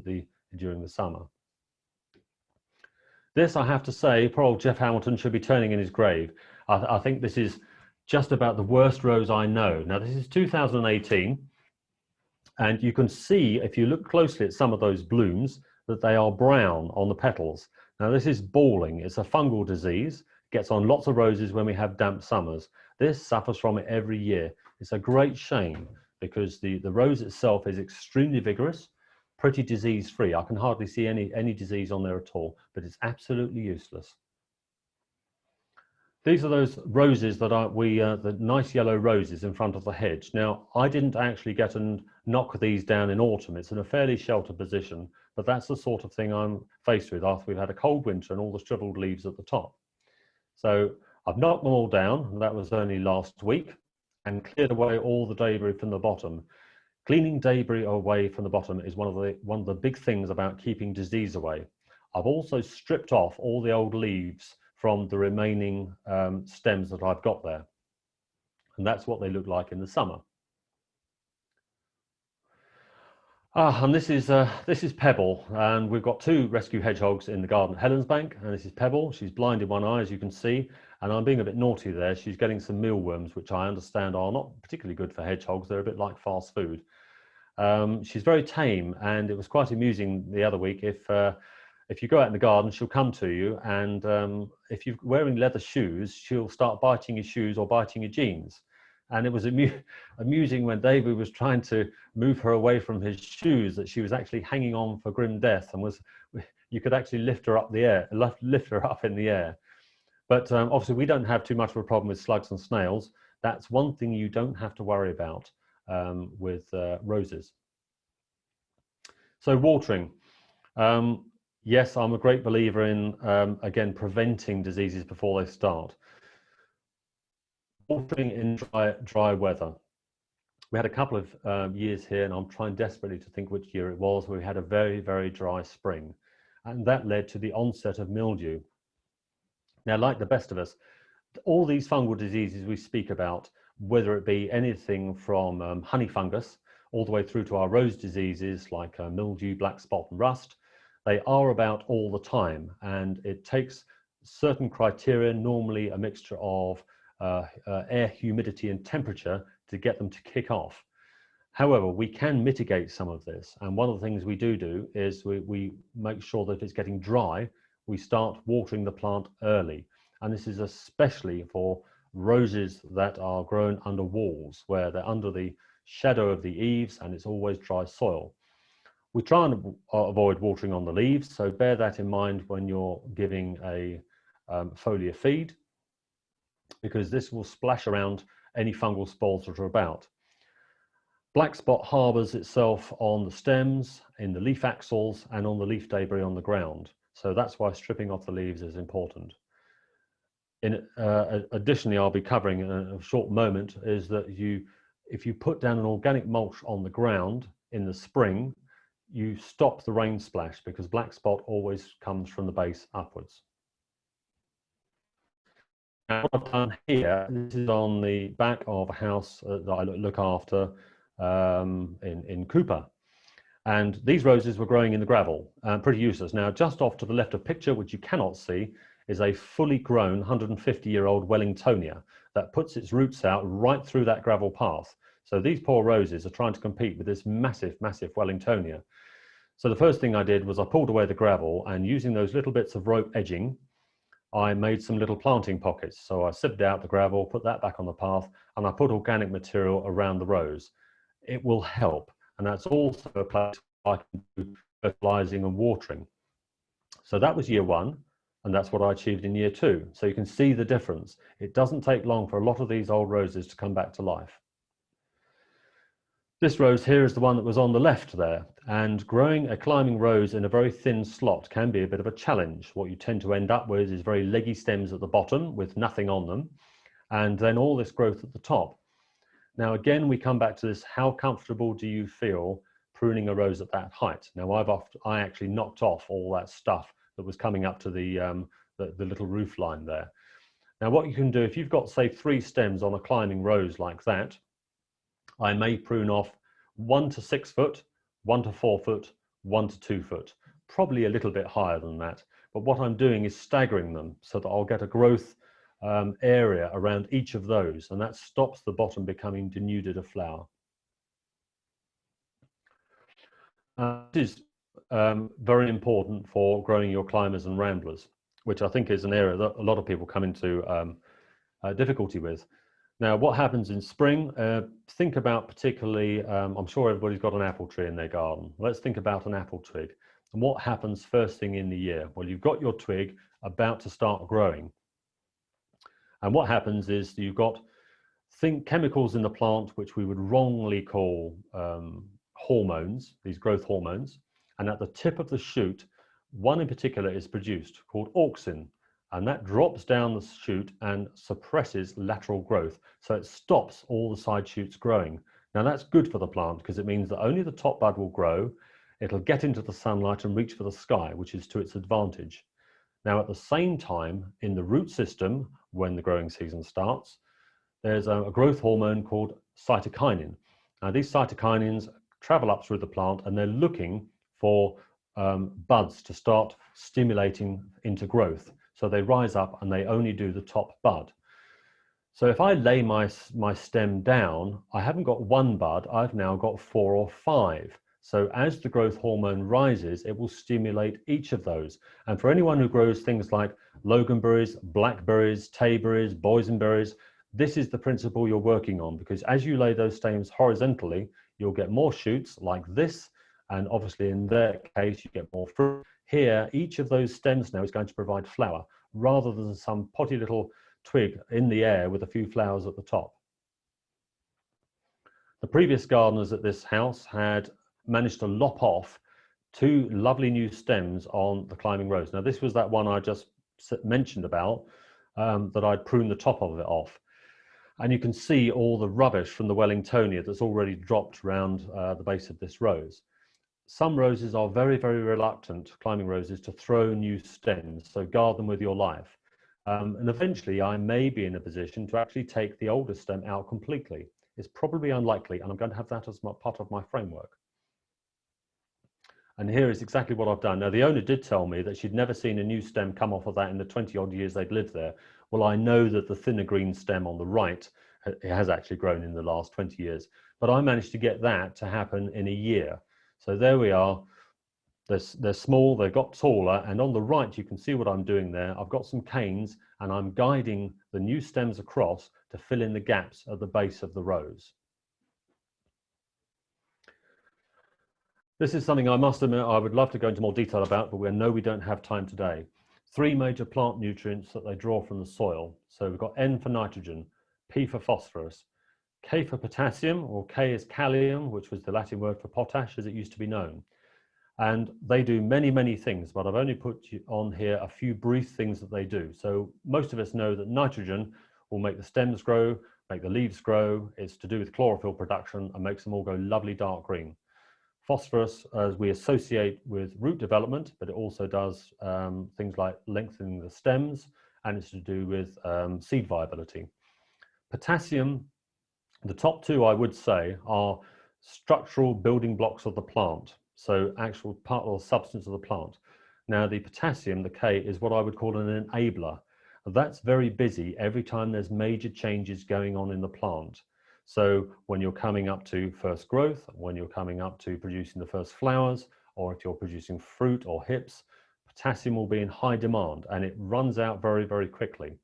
during the summer. This, I have to say, poor old Jeff Hamilton should be turning in his grave. I think this is just about the worst rose I know. Now, this is 2018. And you can see, if you look closely at some of those blooms, that they are brown on the petals. Now, this is balling. It's a fungal disease. It gets on lots of roses when we have damp summers. This suffers from it every year. It's a great shame because the rose itself is extremely vigorous, pretty disease free. I can hardly see any disease on there at all, but it's absolutely useless. These are those roses that the nice yellow roses in front of the hedge. Now, I didn't actually get and knock these down in autumn. It's in a fairly sheltered position, but that's the sort of thing I'm faced with after we've had a cold winter and all the shriveled leaves at the top. So I've knocked them all down, and that was only last week, and cleared away all the debris from the bottom. Cleaning debris away from the bottom is one of the big things about keeping disease away. I've also stripped off all the old leaves from the remaining stems that I've got there. And that's what they look like in the summer. And this is Pebble, and we've got two rescue hedgehogs in the garden at Helensbank, and this is Pebble. She's blind in one eye, as you can see, and I'm being a bit naughty there. She's getting some mealworms, which I understand are not particularly good for hedgehogs. They're a bit like fast food. She's very tame, and it was quite amusing the other week. If you go out in the garden, she'll come to you, and if you're wearing leather shoes, she'll start biting your shoes or biting your jeans. And it was amusing when David was trying to move her away from his shoes, that she was actually hanging on for grim death, and you could actually lift her up in the air. But obviously we don't have too much of a problem with slugs and snails. That's one thing you don't have to worry about with roses. So watering. Yes, I'm a great believer in, again, preventing diseases before they start. Watering in dry weather. We had a couple of years here, and I'm trying desperately to think which year it was, where we had a very, very dry spring. And that led to the onset of mildew. Now, like the best of us, all these fungal diseases we speak about, whether it be anything from honey fungus, all the way through to our rose diseases like mildew, black spot and rust, they are about all the time. And it takes certain criteria, normally a mixture of air humidity and temperature, to get them to kick off. However, we can mitigate some of this, and one of the things we do is we make sure that if it's getting dry, we start watering the plant early. And this is especially for roses that are grown under walls, where they're under the shadow of the eaves and it's always dry soil. We try and avoid watering on the leaves, so bear that in mind when you're giving a foliar feed, because this will splash around any fungal spores that are about. Black spot harbours itself on the stems, in the leaf axils, and on the leaf debris on the ground. So that's why stripping off the leaves is important. Additionally, I'll be covering in a short moment, is that if you put down an organic mulch on the ground in the spring, you stop the rain splash, because black spot always comes from the base upwards. Now, what I've done here, this is on the back of a house that I look after in Cooper. And these roses were growing in the gravel, pretty useless. Now, just off to the left of picture, which you cannot see, is a fully grown 150-year-old Wellingtonia that puts its roots out right through that gravel path. So these poor roses are trying to compete with this massive, massive Wellingtonia. So the first thing I did was I pulled away the gravel, and using those little bits of rope edging, I made some little planting pockets. So I sieved out the gravel, put that back on the path, and I put organic material around the rows. It will help. And that's also a place I can do fertilizing and watering. So that was year one, and that's what I achieved in year two. So you can see the difference. It doesn't take long for a lot of these old roses to come back to life. This rose here is the one that was on the left there, and growing a climbing rose in a very thin slot can be a bit of a challenge. What you tend to end up with is very leggy stems at the bottom with nothing on them, and then all this growth at the top. Now again, we come back to this: how comfortable do you feel pruning a rose at that height? Now I actually knocked off all that stuff that was coming up to the little roof line there. Now what you can do, if you've got say 3 stems on a climbing rose like that, I may prune off 1 to 6 foot, 1 to 4 foot, 1 to 2 foot, probably a little bit higher than that. But what I'm doing is staggering them so that I'll get a growth area around each of those, and that stops the bottom becoming denuded of flower. This is very important for growing your climbers and ramblers, which I think is an area that a lot of people come into difficulty with. Now, what happens in spring? Think about particularly, I'm sure everybody's got an apple tree in their garden. Let's think about an apple twig. And what happens first thing in the year? Well, you've got your twig about to start growing. And what happens is you've got chemicals in the plant which we would wrongly call hormones, these growth hormones. And at the tip of the shoot, one in particular is produced called auxin. And that drops down the shoot and suppresses lateral growth. So it stops all the side shoots growing. Now that's good for the plant because it means that only the top bud will grow. It'll get into the sunlight and reach for the sky, which is to its advantage. Now at the same time, in the root system, when the growing season starts, there's a growth hormone called cytokinin. Now these cytokinins travel up through the plant and they're looking for buds to start stimulating into growth. So they rise up and they only do the top bud. So if I lay my stem down, I haven't got one bud, I've now got 4 or 5. So as the growth hormone rises, it will stimulate each of those. And for anyone who grows things like loganberries, blackberries, tayberries, boysenberries, this is the principle you're working on, because as you lay those stems horizontally, you'll get more shoots like this. And obviously in their case, you get more fruit. Here, each of those stems now is going to provide flower rather than some potty little twig in the air with a few flowers at the top. The previous gardeners at this house had managed to lop off 2 lovely new stems on the climbing rose. Now this was that one I just mentioned about, that I'd pruned the top of it off. And you can see all the rubbish from the Wellingtonia that's already dropped around the base of this rose. Some roses are very, very reluctant, climbing roses, to throw new stems, so guard them with your life. And eventually I may be in a position to actually take the older stem out completely. It's probably unlikely, and I'm going to have that as part of my framework. And here is exactly what I've done. Now, the owner did tell me that she'd never seen a new stem come off of that in the 20-odd years they'd lived there. Well, I know that the thinner green stem on the right has actually grown in the last 20 years, but I managed to get that to happen in a year. So there we are. They're small, they've got taller, and on the right, you can see what I'm doing there. I've got some canes, and I'm guiding the new stems across to fill in the gaps at the base of the rose. This is something I must admit I would love to go into more detail about, but we know we don't have time today. 3 major plant nutrients that they draw from the soil. So we've got N for nitrogen, P for phosphorus, K for potassium, or K is kalium, which was the Latin word for potash as it used to be known. And they do many, many things, but I've only put on here a few brief things that they do. So most of us know that nitrogen will make the stems grow, make the leaves grow. It's to do with chlorophyll production and makes them all go lovely dark green. Phosphorus, as we associate with root development, but it also does things like lengthening the stems, and it's to do with seed viability. Potassium, the top 2 I would say are structural building blocks of the plant. So actual part of the substance of the plant. Now the potassium, the K, is what I would call an enabler. That's very busy every time there's major changes going on in the plant. So when you're coming up to first growth, when you're coming up to producing the first flowers, or if you're producing fruit or hips, potassium will be in high demand and it runs out very, very quickly.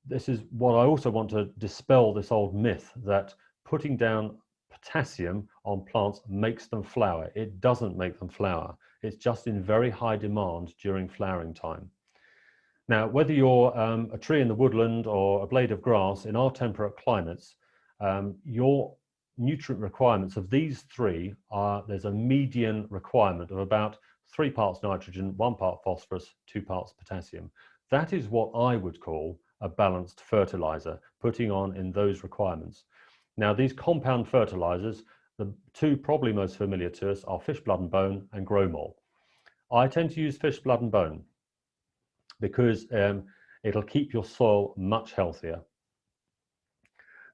This is what I also want to dispel, this old myth that putting down potassium on plants makes them flower. It doesn't make them flower. It's just in very high demand during flowering time. Now, whether you're a tree in the woodland or a blade of grass, in our temperate climates, your nutrient requirements of these 3 are, there's a median requirement of about 3 parts nitrogen, 1 part phosphorus, 2 parts potassium. That is what I would call a balanced fertilizer, putting on in those requirements. Now, these compound fertilizers, the 2 probably most familiar to us are fish blood and bone and growmol. I tend to use fish blood and bone because it'll keep your soil much healthier.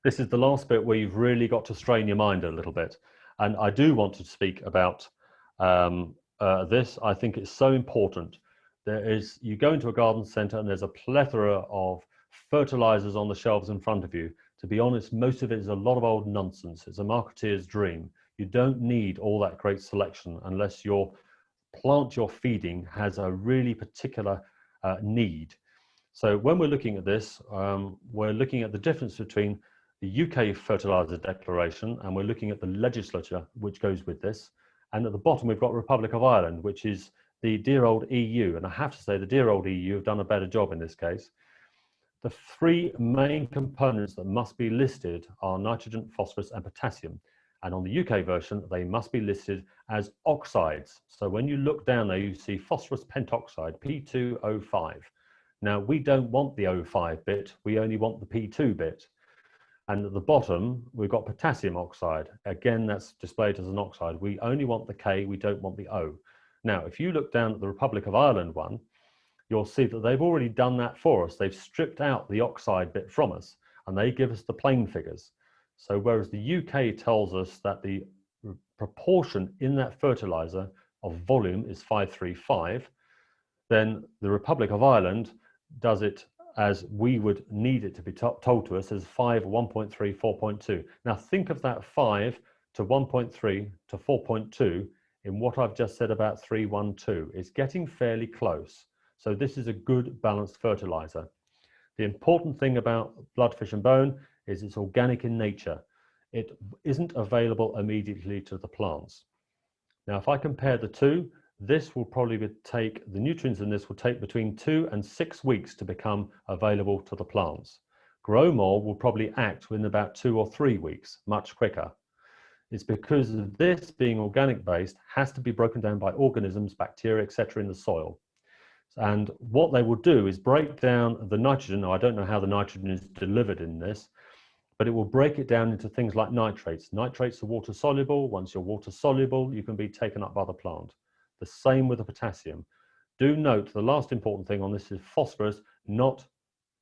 This is the last bit where you've really got to strain your mind a little bit. And I do want to speak about this. I think it's so important. You go into a garden center and there's a plethora of fertilizers on the shelves in front of you. To be honest, most of it is a lot of old nonsense. It's a marketeer's dream. You don't need all that great selection unless your plant you're feeding has a really particular need. So when we're looking at this, we're looking at the difference between the UK fertilizer declaration, and we're looking at the legislature which goes with this. And at the bottom, we've got Republic of Ireland, which is the dear old EU. And I have to say the dear old EU have done a better job in this case. The three main components that must be listed are nitrogen, phosphorus, and potassium. And on the UK version, they must be listed as oxides. So when you look down there, you see phosphorus pentoxide, P2O5. Now, we don't want the O5 bit, we only want the P2 bit. And at the bottom, we've got potassium oxide. Again, that's displayed as an oxide. We only want the K, we don't want the O. Now, if you look down at the Republic of Ireland one, you'll see that they've already done that for us. They've stripped out the oxide bit from us, and they give us the plain figures. So whereas the UK tells us that the proportion in that fertilizer of volume is 535, then the Republic of Ireland does it as we would need it to be told to us as 5, 1.3, 4.2. Now think of that 5 to 1.3 to 4.2 in what I've just said about 312. It's getting fairly close. So this is a good balanced fertilizer. The important thing about blood, fish and bone is it's organic in nature. It isn't available immediately to the plants. Now, if I compare the two, this will probably take, the nutrients in this will take between 2 and 6 weeks to become available to the plants. Grow More will probably act within about 2 or 3 weeks, much quicker. It's because of this being organic based has to be broken down by organisms, bacteria, etc. in the soil. And what they will do is break down the nitrogen. Now, I don't know how the nitrogen is delivered in this, but it will break it down into things like nitrates. Nitrates are water soluble. Once you're water soluble, you can be taken up by the plant. The same with the potassium. Do note the last important thing on this is phosphorus, not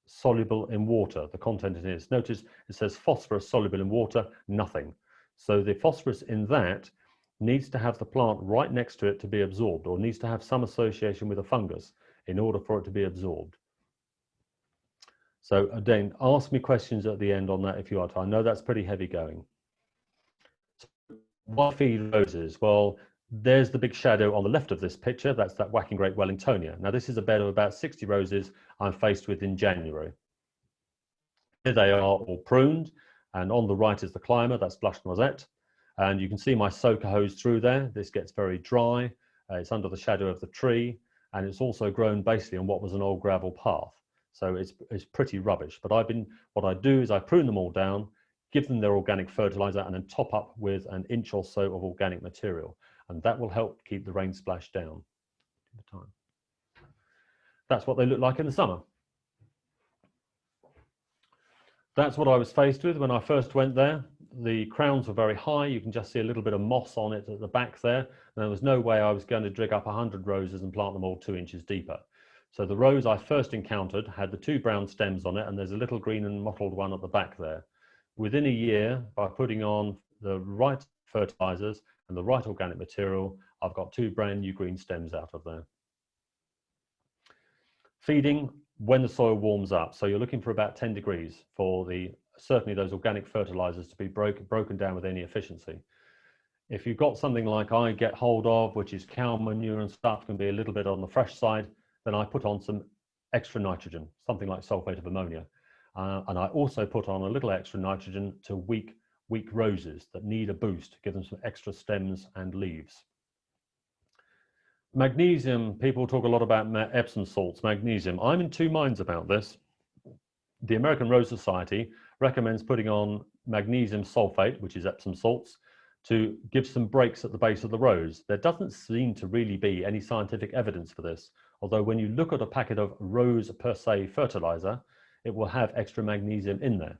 soluble in water, the content in it. Notice it says phosphorus soluble in water, nothing. So the phosphorus in that needs to have the plant right next to it to be absorbed, or needs to have some association with a fungus in order for it to be absorbed. So again, ask me questions at the end on that if you are to. I know that's pretty heavy going. So why feed roses? Well, there's the big shadow on the left of this picture. That's that Whacking Grape Wellingtonia. Now this is a bed of about 60 roses I'm faced with in January. Here they are all pruned, and on the right is the climber, that's Blush Noisette. And you can see my soaker hose through there. This gets very dry. It's under the shadow of the tree, and it's also grown basically on what was an old gravel path. So it's pretty rubbish. But what I do is I prune them all down, give them their organic fertilizer, and then top up with an inch or so of organic material. And that will help keep the rain splash down. That's what they look like in the summer. That's what I was faced with when I first went there. The crowns were very high. You can just see a little bit of moss on it at the back there. And there was no way I was going to dig up 100 roses and plant them all 2 inches deeper. So the rose I first encountered had the 2 brown stems on it, and there's a little green and mottled one at the back there. Within a year, by putting on the right fertilizers and the right organic material, I've got 2 brand new green stems out of there. Feeding when the soil warms up. So you're looking for about 10 degrees for certainly those organic fertilizers to be broken down with any efficiency. If you've got something like I get hold of, which is cow manure and stuff, can be a little bit on the fresh side, then I put on some extra nitrogen, something like sulfate of ammonia. And I also put on a little extra nitrogen to weak roses that need a boost, give them some extra stems and leaves. Magnesium, people talk a lot about Epsom salts, magnesium. I'm in 2 minds about this. The American Rose Society recommends putting on magnesium sulfate, which is Epsom salts, to give some breaks at the base of the rose. There doesn't seem to really be any scientific evidence for this, although when you look at a packet of rose per se fertilizer, it will have extra magnesium in there.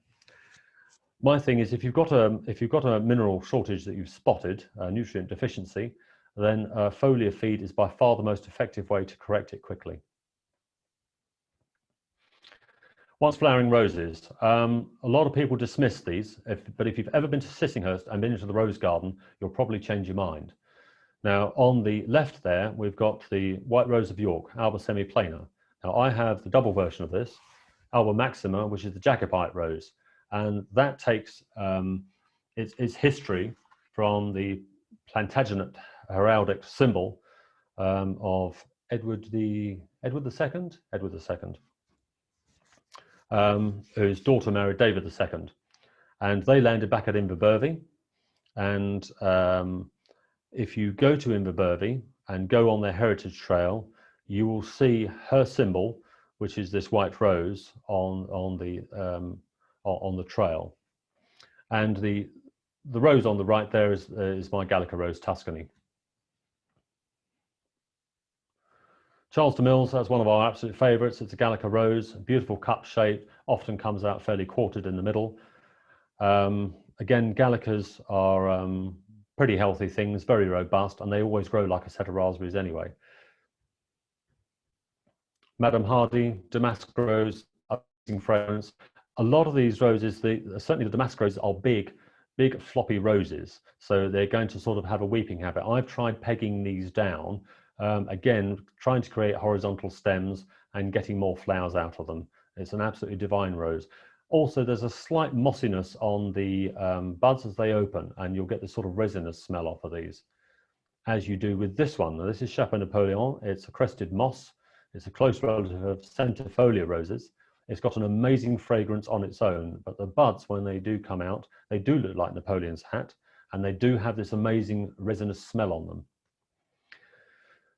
My thing is, if you've got a mineral shortage that you've spotted, a nutrient deficiency, then foliar feed is by far the most effective way to correct it quickly. Once flowering roses, a lot of people dismiss these, but if you've ever been to Sissinghurst and been into the rose garden, you'll probably change your mind. Now, on the left there, we've got the White Rose of York, Alba semiplana. Now, I have the double version of this, Alba maxima, which is the Jacobite rose, and that takes its history from the Plantagenet heraldic symbol of Edward II. whose daughter married David II. And they landed back at Inverbervie. And if you go to Inverbervie and go on their heritage trail, you will see her symbol, which is this white rose on the trail. And the rose on the right there is my Gallica Rose Tuscany. Charles de Mills, that's one of our absolute favourites. It's a Gallica Rose, beautiful cup shape, often comes out fairly quartered in the middle. Again, Gallicas are pretty healthy things, very robust, and they always grow like a set of raspberries anyway. Madame Hardy, Damask Rose, amazing fragrance. A lot of these roses, certainly the Damask roses, are big floppy roses, so they're going to sort of have a weeping habit. I've tried pegging these down, again, trying to create horizontal stems and getting more flowers out of them. It's an absolutely divine rose. Also, there's a slight mossiness on the buds as they open, and you'll get this sort of resinous smell off of these, as you do with this one. Now, this is Chapeau Napoleon. It's a crested moss. It's a close relative of centifolia roses. It's got an amazing fragrance on its own, but the buds, when they do come out, they do look like Napoleon's hat, and they do have this amazing resinous smell on them.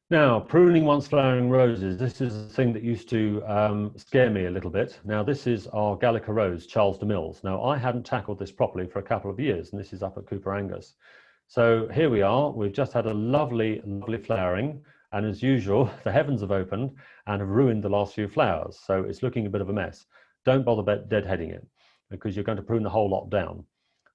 Now, pruning once flowering roses, this is a thing that used to scare me a little bit. Now, this is our Gallica Rose, Charles de Mills. Now, I hadn't tackled this properly for a couple of years, and this is up at Cooper Angus. So here we are. We've just had a lovely, lovely flowering, and as usual, the heavens have opened and have ruined the last few flowers. So it's looking a bit of a mess. Don't bother deadheading it, because you're going to prune the whole lot down.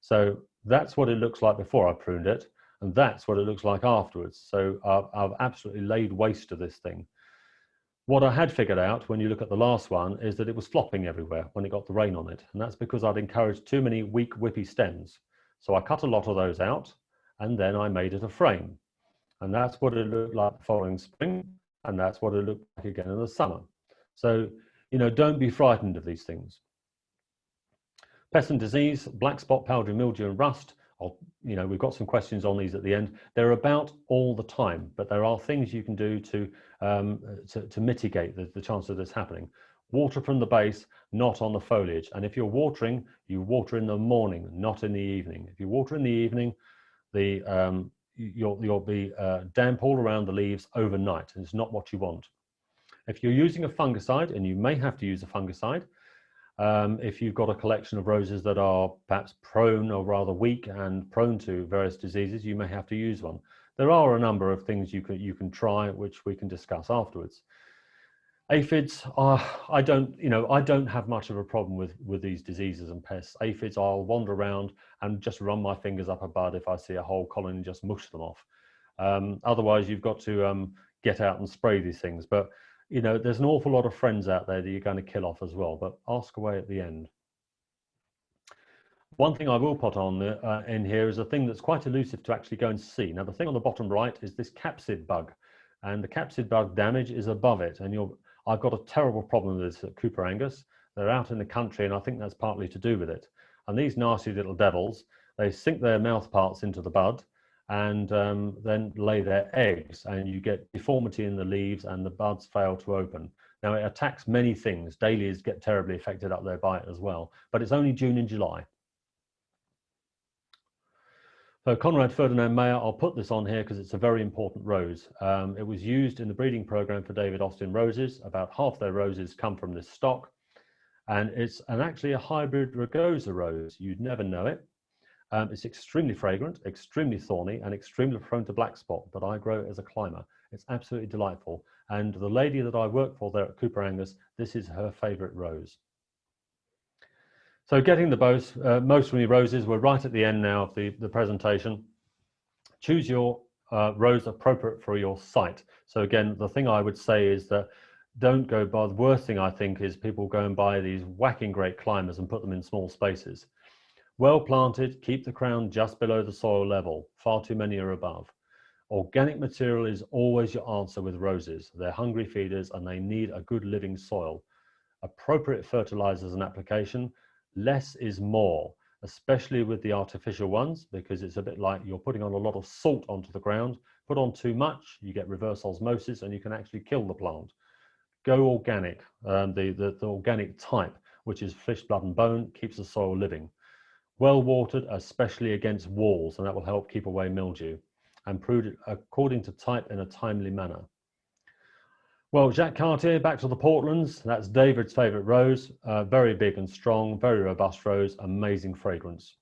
So that's what it looks like before I pruned it. And that's what it looks like afterwards. So I've absolutely laid waste to this thing. What I had figured out when you look at the last one is that it was flopping everywhere when it got the rain on it. And that's because I'd encouraged too many weak, whippy stems. So I cut a lot of those out, and then I made it a frame. And that's what it looked like the following spring. And that's what it looked like again in the summer. So, you know, don't be frightened of these things. Pest and disease, black spot, powdery mildew, and rust. You know, we've got some questions on these at the end. They're about all the time, but there are things you can do to mitigate the chance of this happening. Water from the base, not on the foliage. And if you're watering, you water in the morning, not in the evening. If you water in the evening, you'll be damp all around the leaves overnight, and it's not what you want. If you're using a fungicide, and you may have to use a fungicide, if you've got a collection of roses that are perhaps prone or rather weak and prone to various diseases, you may have to use one. There are a number of things you can try, which we can discuss afterwards. Aphids, I don't have much of a problem with these diseases and pests. Aphids, I'll wander around and just run my fingers up a bud if I see a whole colony and just mush them off. Otherwise, you've got to get out and spray these things. But you know, there's an awful lot of friends out there that you're going to kill off as well, but ask away at the end. One thing I will put on in here is a thing that's quite elusive to actually go and see. Now, the thing on the bottom right is this capsid bug, and the capsid bug damage is above it. And I've got a terrible problem with this at Cooper Angus. They're out in the country, and I think that's partly to do with it. And these nasty little devils, they sink their mouth parts into the bud, and then lay their eggs, and you get deformity in the leaves and the buds fail to open. Now, it attacks many things. Dahlias get terribly affected up there by it as well, but it's only June and July. So Conrad Ferdinand Mayer, I'll put this on here because it's a very important rose. It was used in the breeding program for David Austin roses. About half their roses come from this stock, and it's actually a hybrid rugosa rose. You'd never know it. It's extremely fragrant, extremely thorny, and extremely prone to black spot, but I grow it as a climber. It's absolutely delightful. And the lady that I work for there at Cooper Angus, this is her favorite rose. So getting the most from your roses, we're right at the end now of the presentation. Choose your rose appropriate for your site. So again, the thing I would say is that don't go by, the worst thing I think is people go and buy these whacking great climbers and put them in small spaces. Well planted, keep the crown just below the soil level. Far too many are above. Organic material is always your answer with roses. They're hungry feeders and they need a good living soil. Appropriate fertilizers and application. Less is more, especially with the artificial ones, because it's a bit like you're putting on a lot of salt onto the ground. Put on too much, you get reverse osmosis and you can actually kill the plant. Go organic, the organic type. which is fish, blood and bone, keeps the soil living. Well watered, especially against walls, and that will help keep away mildew, and pruned according to type in a timely manner. Well, Jacques Cartier, back to the Portlands. That's David's favourite rose. Very big and strong, very robust rose, amazing fragrance.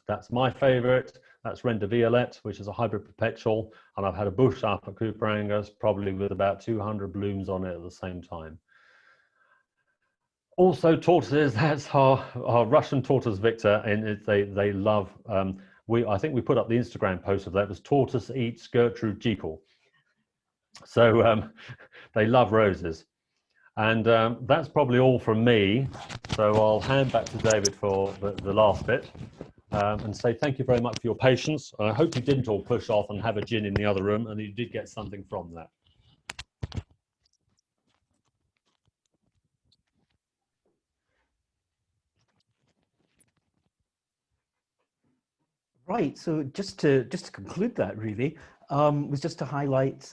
That's my favourite. That's Renda Violette, which is a hybrid perpetual. And I've had a bush up at Cooper Angus, probably with about 200 blooms on it at the same time. Also tortoises, that's our Russian tortoise Victor, and they love, I think we put up the Instagram post of that. It was Tortoise Eats Gertrude Jekyll. So they love roses. And that's probably all from me. So I'll hand back to David for the last bit and say thank you very much for your patience. I hope you didn't all push off and have a gin in the other room and you did get something from that. Right, so just to conclude that really, was just to highlight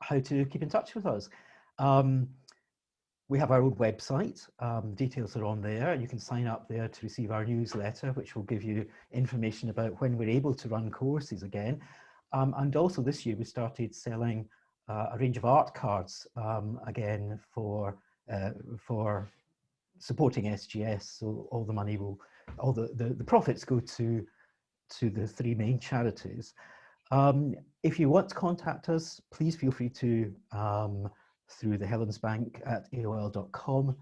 how to keep in touch with us. We have our own website, details are on there. You can sign up there to receive our newsletter, which will give you information about when we're able to run courses again. And also this year we started selling a range of art cards again for supporting SGS. So all the money will, all the profits go to the three main charities. If you want to contact us, please feel free to through the helensbank@aol.com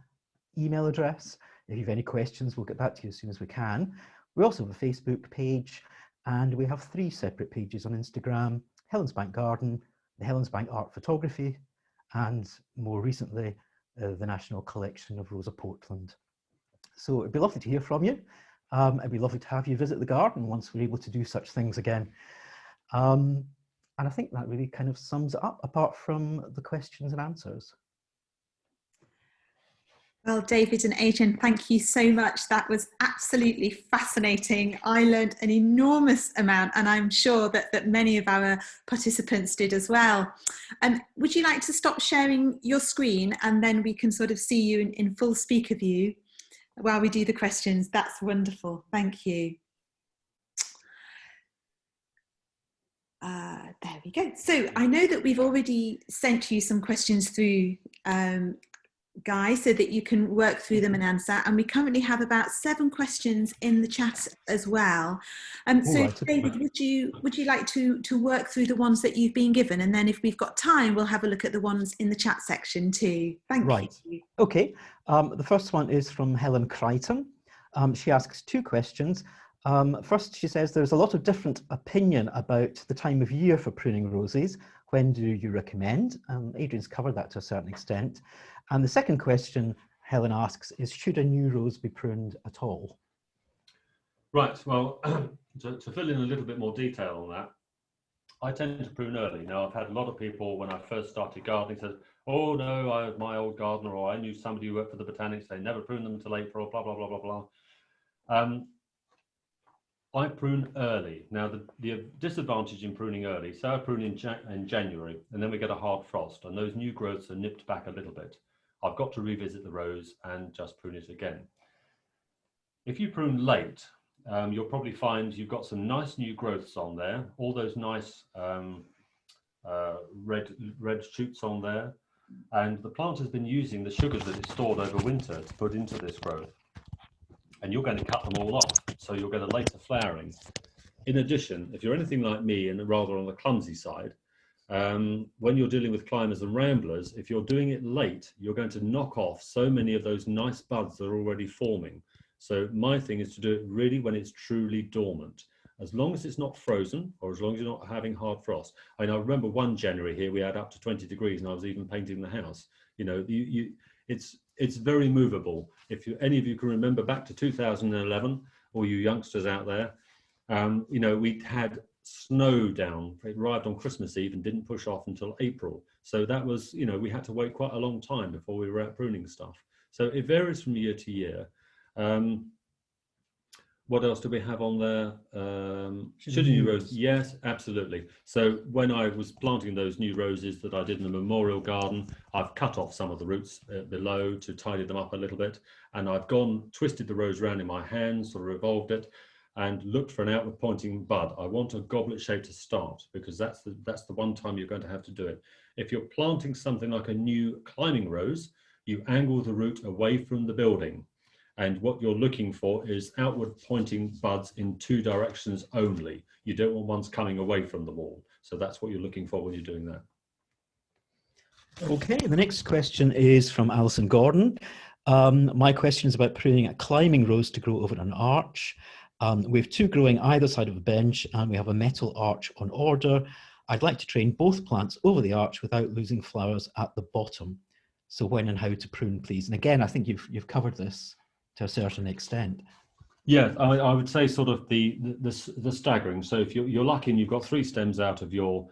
email address. If you have any questions, we'll get back to you as soon as we can. We also have a Facebook page, and we have 3 separate pages on Instagram: Helens Bank Garden, the Helens Bank Art Photography, and more recently, the National Collection of Rosa Portland. So it'd be lovely to hear from you. It'd be lovely to have you visit the garden once we're able to do such things again. And I think that really kind of sums it up, apart from the questions and answers. Well, David and Adrian, thank you so much. That was absolutely fascinating. I learned an enormous amount, and I'm sure that many of our participants did as well. Would you like to stop sharing your screen, and then we can sort of see you in full speaker view while we do the questions? That's wonderful. Thank you. There we go. So I know that we've already sent you some questions through, Guy, so that you can work through them and answer. And we currently have about 7 questions in the chat as well. So right, David, would you like to work through the ones that you've been given? And then if we've got time, we'll have a look at the ones in the chat section too. Thank you. Okay. The first one is from Helen Crichton. She asks 2 questions. First, she says there's a lot of different opinion about the time of year for pruning roses. When do you recommend? Adrian's covered that to a certain extent. And the second question Helen asks is, should a new rose be pruned at all? Right, well, to fill in a little bit more detail on that, I tend to prune early. Now, I've had a lot of people when I first started gardening said, oh no, my old gardener, or I knew somebody who worked for the botanics, they never prune them until April, blah, blah, blah, blah, blah. I prune early. Now, the disadvantage in pruning early, so I prune in January, and then we get a hard frost, and those new growths are nipped back a little bit. I've got to revisit the rose and just prune it again. If you prune late, you'll probably find you've got some nice new growths on there, all those nice red shoots on there, and the plant has been using the sugars that it's stored over winter to put into this growth. And you're going to cut them all off, so you'll get a later flowering. In addition, if you're anything like me and rather on the clumsy side, when you're dealing with climbers and ramblers, if you're doing it late, you're going to knock off so many of those nice buds that are already forming. So my thing is to do it really when it's truly dormant. As long as it's not frozen, or as long as you're not having hard frost. I mean, I remember one January here, we had up to 20 degrees and I was even painting the house. You know, it's very movable. If any of you can remember back to 2011, all you youngsters out there, you know, we had snow down. It arrived on Christmas Eve and didn't push off until April. So that was, you know, we had to wait quite a long time before we were out pruning stuff. So it varies from year to year. What else do we have on there? Should a new rose? Yes, absolutely. So when I was planting those new roses that I did in the memorial garden, I've cut off some of the roots below to tidy them up a little bit. And I've twisted the rose around in my hands, sort of revolved it, and looked for an outward pointing bud. I want a goblet shape to start, because that's the one time you're going to have to do it. If you're planting something like a new climbing rose, you angle the root away from the building. And what you're looking for is outward pointing buds in two directions only. You don't want ones coming away from the wall. So that's what you're looking for when you're doing that. Okay, the next question is from Alison Gordon. My question is about pruning a climbing rose to grow over an arch. We have two growing either side of a bench, and we have a metal arch on order. I'd like to train both plants over the arch without losing flowers at the bottom. So when and how to prune, please? And again, I think you've covered this to a certain extent. Yeah, I would say sort of the staggering. So if you're lucky and you've got 3 stems out of your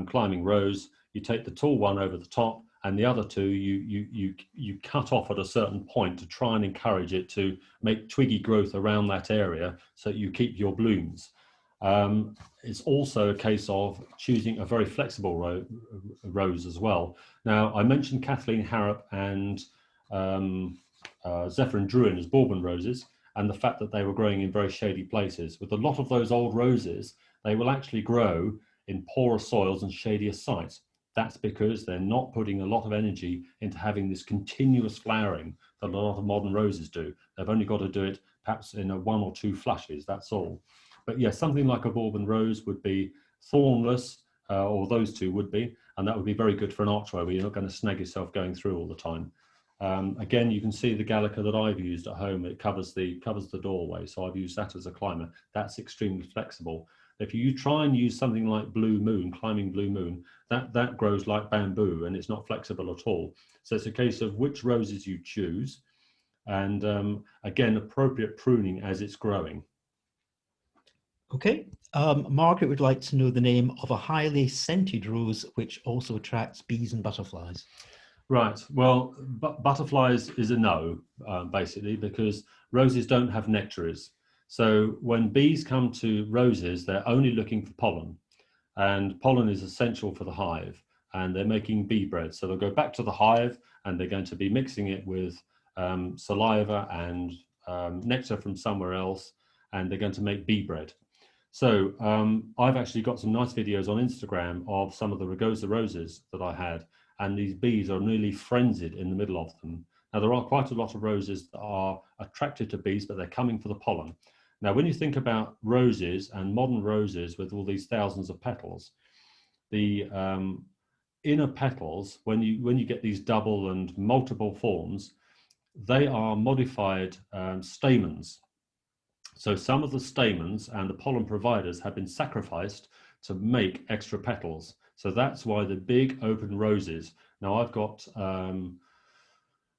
climbing rose, you take the tall one over the top, and the other 2 you cut off at a certain point to try and encourage it to make twiggy growth around that area, so you keep your blooms. It's also a case of choosing a very flexible rose as well. Now, I mentioned Kathleen Harrop and Zephyr and Druin as Bourbon roses, and the fact that they were growing in very shady places. With a lot of those old roses, they will actually grow in poorer soils and shadier sites. That's because they're not putting a lot of energy into having this continuous flowering that a lot of modern roses do. They've only got to do it perhaps in 1 or 2 flushes, that's all. But yes, something like a Bourbon rose would be thornless, or those 2 would be, and that would be very good for an archway where you're not going to snag yourself going through all the time. Again, you can see the Gallica that I've used at home. It covers the doorway, so I've used that as a climber. That's extremely flexible. If you try and use something like Blue Moon, climbing Blue Moon, that grows like bamboo and it's not flexible at all. So it's a case of which roses you choose, and again, appropriate pruning as it's growing. Okay, Margaret would like to know the name of a highly scented rose which also attracts bees and butterflies. Right, well, butterflies is a no, basically, because roses don't have nectaries. So when bees come to roses, they're only looking for pollen, and pollen is essential for the hive, and they're making bee bread. So they'll go back to the hive and they're going to be mixing it with saliva and nectar from somewhere else, and they're going to make bee bread. So I've actually got some nice videos on Instagram of some of the rugosa roses that I had, and these bees are nearly frenzied in the middle of them. Now, there are quite a lot of roses that are attracted to bees, but they're coming for the pollen. Now, when you think about roses and modern roses with all these thousands of petals, the inner petals, when you get these double and multiple forms, they are modified stamens. So some of the stamens and the pollen providers have been sacrificed to make extra petals. So that's why the big open roses. Now I've got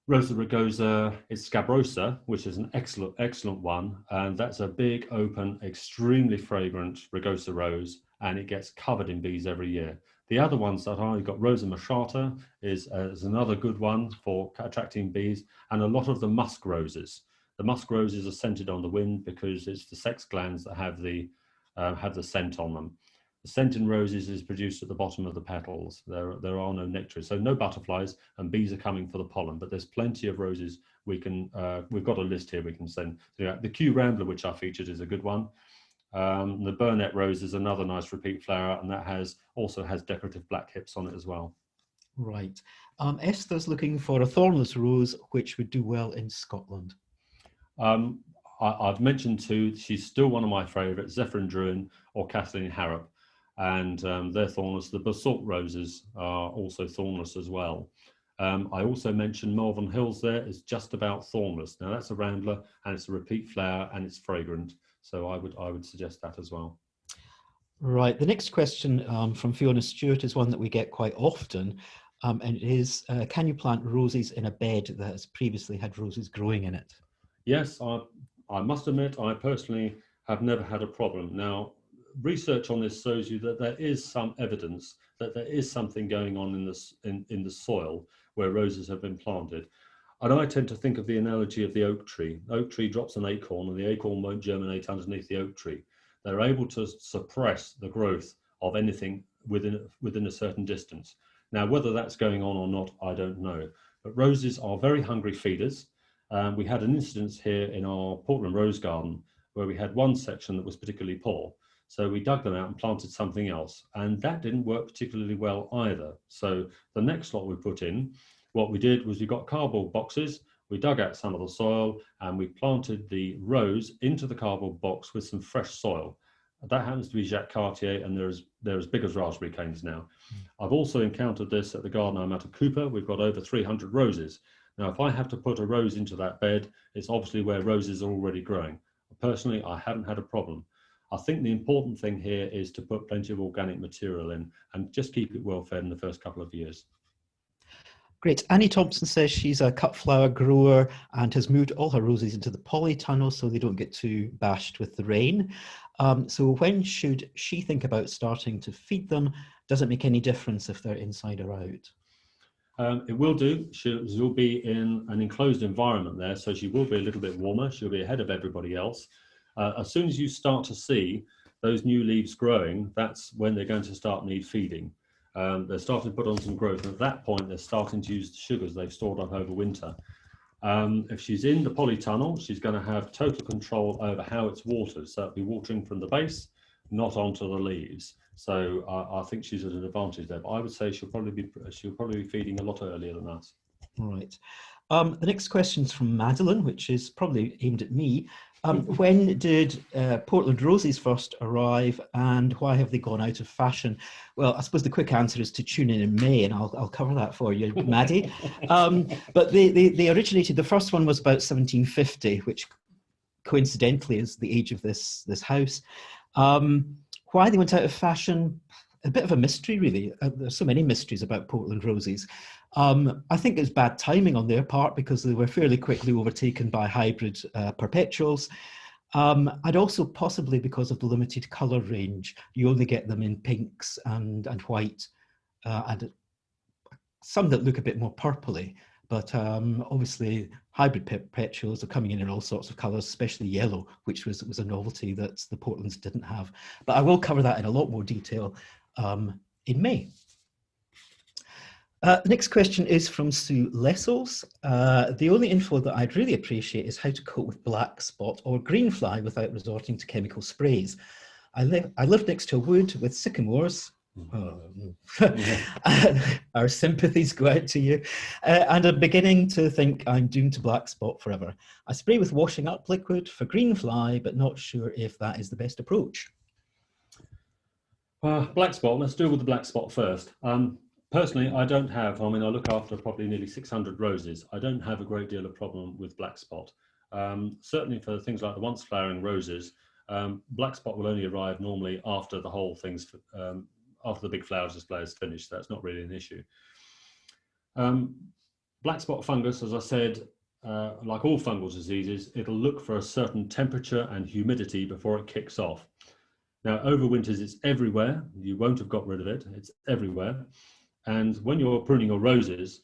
Rosa rugosa, it's scabrosa, which is an excellent one. And that's a big open, extremely fragrant rugosa rose, and it gets covered in bees every year. The other ones that I've got, Rosa machata is another good one for attracting bees, and a lot of the musk roses. The musk roses are scented on the wind because it's the sex glands that have the scent on them. The scent in roses is produced at the bottom of the petals. There are no nectaries, so no butterflies, and bees are coming for the pollen. But there's plenty of roses we can. We've got a list here we can send. So, yeah, the Kew Rambler, which I featured, is a good one. The Burnet rose is another nice repeat flower, and that also has decorative black hips on it as well. Right. Esther's looking for a thornless rose which would do well in Scotland. I've mentioned 2. She's still one of my favourites, Zephyr and Druin or Kathleen Harrop, and they're thornless. The basalt roses are also thornless as well. I also mentioned Malvern Hills there is just about thornless. Now that's a rambler and it's a repeat flower and it's fragrant. So I would suggest that as well. Right. The next question from Fiona Stewart is one that we get quite often. And it is, can you plant roses in a bed that has previously had roses growing in it? Yes, I must admit, I personally have never had a problem. Now, research on this shows you that there is some evidence that there is something going on in the soil where roses have been planted. And I tend to think of the analogy of the oak tree. Oak tree drops an acorn and the acorn won't germinate underneath the oak tree. They're able to suppress the growth of anything within a certain distance. Now, whether that's going on or not, I don't know. But roses are very hungry feeders. We had an incident here in our Portland rose garden where we had one section that was particularly poor. So we dug them out and planted something else. And that didn't work particularly well either. So the next lot we put in, what we did was we got cardboard boxes, we dug out some of the soil and we planted the rose into the cardboard box with some fresh soil. That happens to be Jacques Cartier, and they're as big as raspberry canes now. I've also encountered this at the garden I'm at Cooper. We've got over 300 roses. Now, if I have to put a rose into that bed, it's obviously where roses are already growing. Personally, I haven't had a problem. I think the important thing here is to put plenty of organic material in and just keep it well fed in the first couple of years. Great. Annie Thompson says she's a cut flower grower and has moved all her roses into the polytunnel so they don't get too bashed with the rain. So when should she think about starting to feed them? Does it make any difference if they're inside or out? It will do. She'll be in an enclosed environment there, so she will be a little bit warmer. She'll be ahead of everybody else. As soon as you start to see those new leaves growing, that's when they're going to start need feeding. They're starting to put on some growth, and at that point they're starting to use the sugars they've stored up over winter. If she's in the polytunnel, she's going to have total control over how it's watered, so it'll be watering from the base, not onto the leaves. So I think she's at an advantage there. But I would say she'll probably be feeding a lot earlier than us. All right. The next question is from Madeline, which is probably aimed at me. When did Portland roses first arrive, and why have they gone out of fashion? Well, I suppose the quick answer is to tune in May, and I'll cover that for you, Maddie. But they originated. The first one was about 1750, which coincidentally is the age of this house. Why they went out of fashion? A bit of a mystery, really. There's so many mysteries about Portland roses. I think it's bad timing on their part because they were fairly quickly overtaken by hybrid perpetuals. And also possibly because of the limited colour range. You only get them in pinks and white, and some that look a bit more purpley. But obviously hybrid perpetuals are coming in all sorts of colours, especially yellow, which was a novelty that the Portlands didn't have. But I will cover that in a lot more detail in May. The next question is from Sue Lessels. The only info that I'd really appreciate is how to cope with black spot or green fly without resorting to chemical sprays. I live next to a wood with sycamores. Our sympathies go out to you, and I'm beginning to think I'm doomed to black spot forever. I spray with washing up liquid for green fly, but not sure if that is the best approach. Black spot, let's deal with the black spot first. Personally, I look after probably nearly 600 roses. I don't have a great deal of problem with black spot. Certainly for things like the once flowering roses, black spot will only arrive normally after the whole thing's after the big flowers display is finished. That's not really an issue. Black spot fungus, as I said, like all fungal diseases, it'll look for a certain temperature and humidity before it kicks off. Now, over winters, it's everywhere. You won't have got rid of it. It's everywhere. And when you're pruning your roses,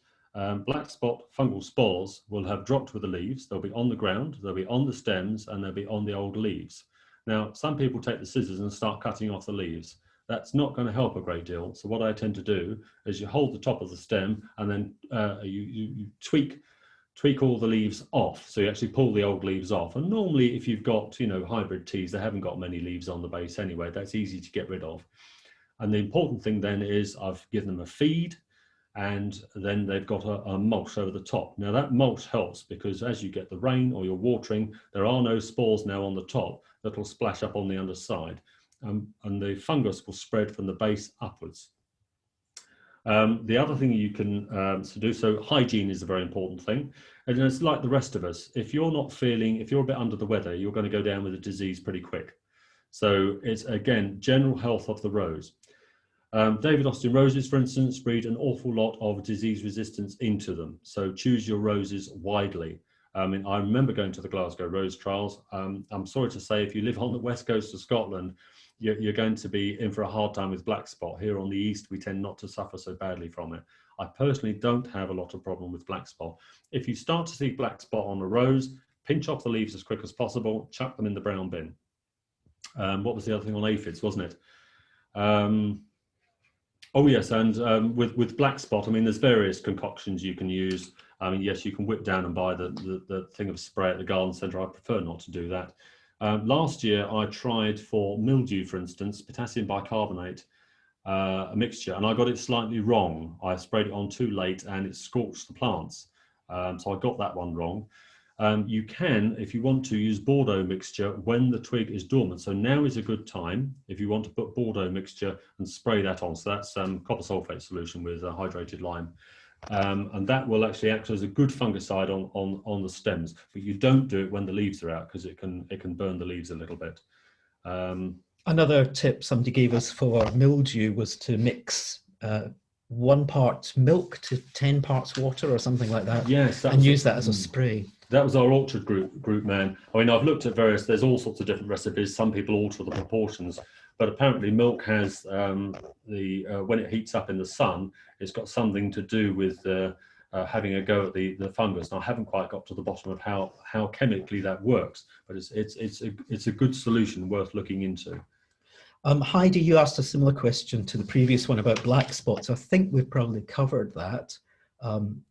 black spot fungal spores will have dropped with the leaves. They'll be on the ground, they'll be on the stems, and they'll be on the old leaves. Now, some people take the scissors and start cutting off the leaves. That's not going to help a great deal. So what I tend to do is you hold the top of the stem and then you tweak all the leaves off. So you actually pull the old leaves off. And normally if you've got, hybrid teas, they haven't got many leaves on the base anyway. That's easy to get rid of. And the important thing then is I've given them a feed, and then they've got a mulch over the top. Now that mulch helps because as you get the rain or you're watering, there are no spores now on the top that will splash up on the underside. And the fungus will spread from the base upwards. The other thing you can do, so hygiene is a very important thing. And it's like the rest of us. If you're a bit under the weather, you're going to go down with a disease pretty quick. So it's, again, general health of the rose. David Austin roses, for instance, breed an awful lot of disease resistance into them. So choose your roses widely. I remember going to the Glasgow Rose Trials. I'm sorry to say, if you live on the west coast of Scotland, you're going to be in for a hard time with black spot. Here on the east, we tend not to suffer so badly from it. I personally don't have a lot of problem with black spot. If you start to see black spot on a rose, pinch off the leaves as quick as possible, chuck them in the brown bin. What was the other thing on aphids, wasn't it? Oh yes, and with black spot, I mean, there's various concoctions you can use. I mean, yes, you can whip down and buy the thing of spray at the garden centre. I prefer not to do that. Last year, I tried for mildew, for instance, potassium bicarbonate, a mixture, and I got it slightly wrong. I sprayed it on too late and it scorched the plants. So I got that one wrong. You can, if you want to, use Bordeaux mixture when the twig is dormant. So now is a good time if you want to put Bordeaux mixture and spray that on. So that's copper sulfate solution with hydrated lime. And that will actually act as a good fungicide on the stems. But you don't do it when the leaves are out because it can burn the leaves a little bit. Another tip somebody gave us for mildew was to mix 1 part milk to 10 parts water or something like that. Yes, and use that as a spray. That was our orchard group man. I mean, I've looked at there's all sorts of different recipes. Some people alter the proportions, but apparently milk has when it heats up in the sun, it's got something to do with having a go at the fungus. And I haven't quite got to the bottom of how chemically that works, but it's a good solution worth looking into. Heidi, you asked a similar question to the previous one about black spots. I think we've probably covered that.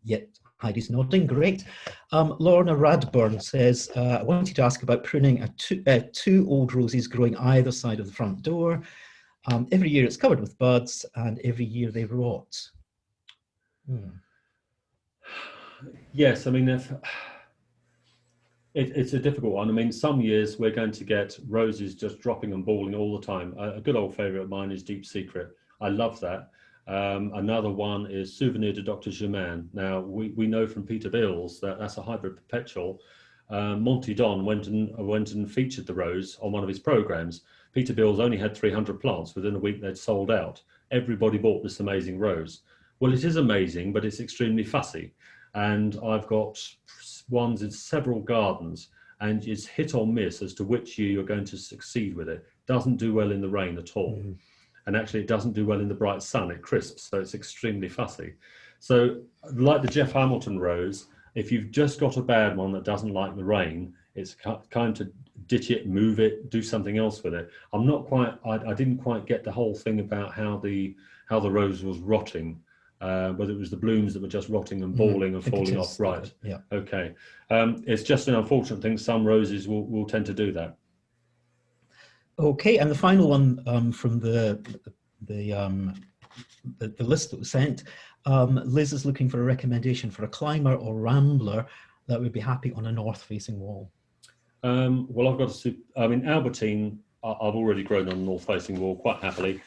Yet Heidi's nodding, great. Lorna Radburn says, I wanted to ask about pruning two old roses growing either side of the front door. Every year it's covered with buds and every year they rot. Yes, I mean, it's a difficult one. I mean, some years we're going to get roses just dropping and balling all the time. A good old favourite of mine is Deep Secret. I love that. Another one is Souvenir de Dr. Germain. Now, we know from Peter Beals that that's a hybrid perpetual. Monty Don went and featured the rose on one of his programmes. Peter Beals only had 300 plants. Within a week, they'd sold out. Everybody bought this amazing rose. Well, it is amazing, but it's extremely fussy. And I've got ones in several gardens, and it's hit or miss as to which year you're going to succeed with it. Doesn't do well in the rain at all. Mm-hmm. And actually it doesn't do well in the bright sun, it crisps, so it's extremely fussy. So like the Jeff Hamilton rose, if you've just got a bad one that doesn't like the rain, it's kind to ditch it, move it, do something else with it. I didn't quite get the whole thing about how the rose was rotting, whether it was the blooms that were just rotting and balling and falling off, right? Yeah. Okay. It's just an unfortunate thing. Some roses will tend to do that. Okay, and the final one from the list that was sent, Liz is looking for a recommendation for a climber or rambler that would be happy on a north-facing wall. Well, I've got Albertine, I've already grown on a north-facing wall quite happily.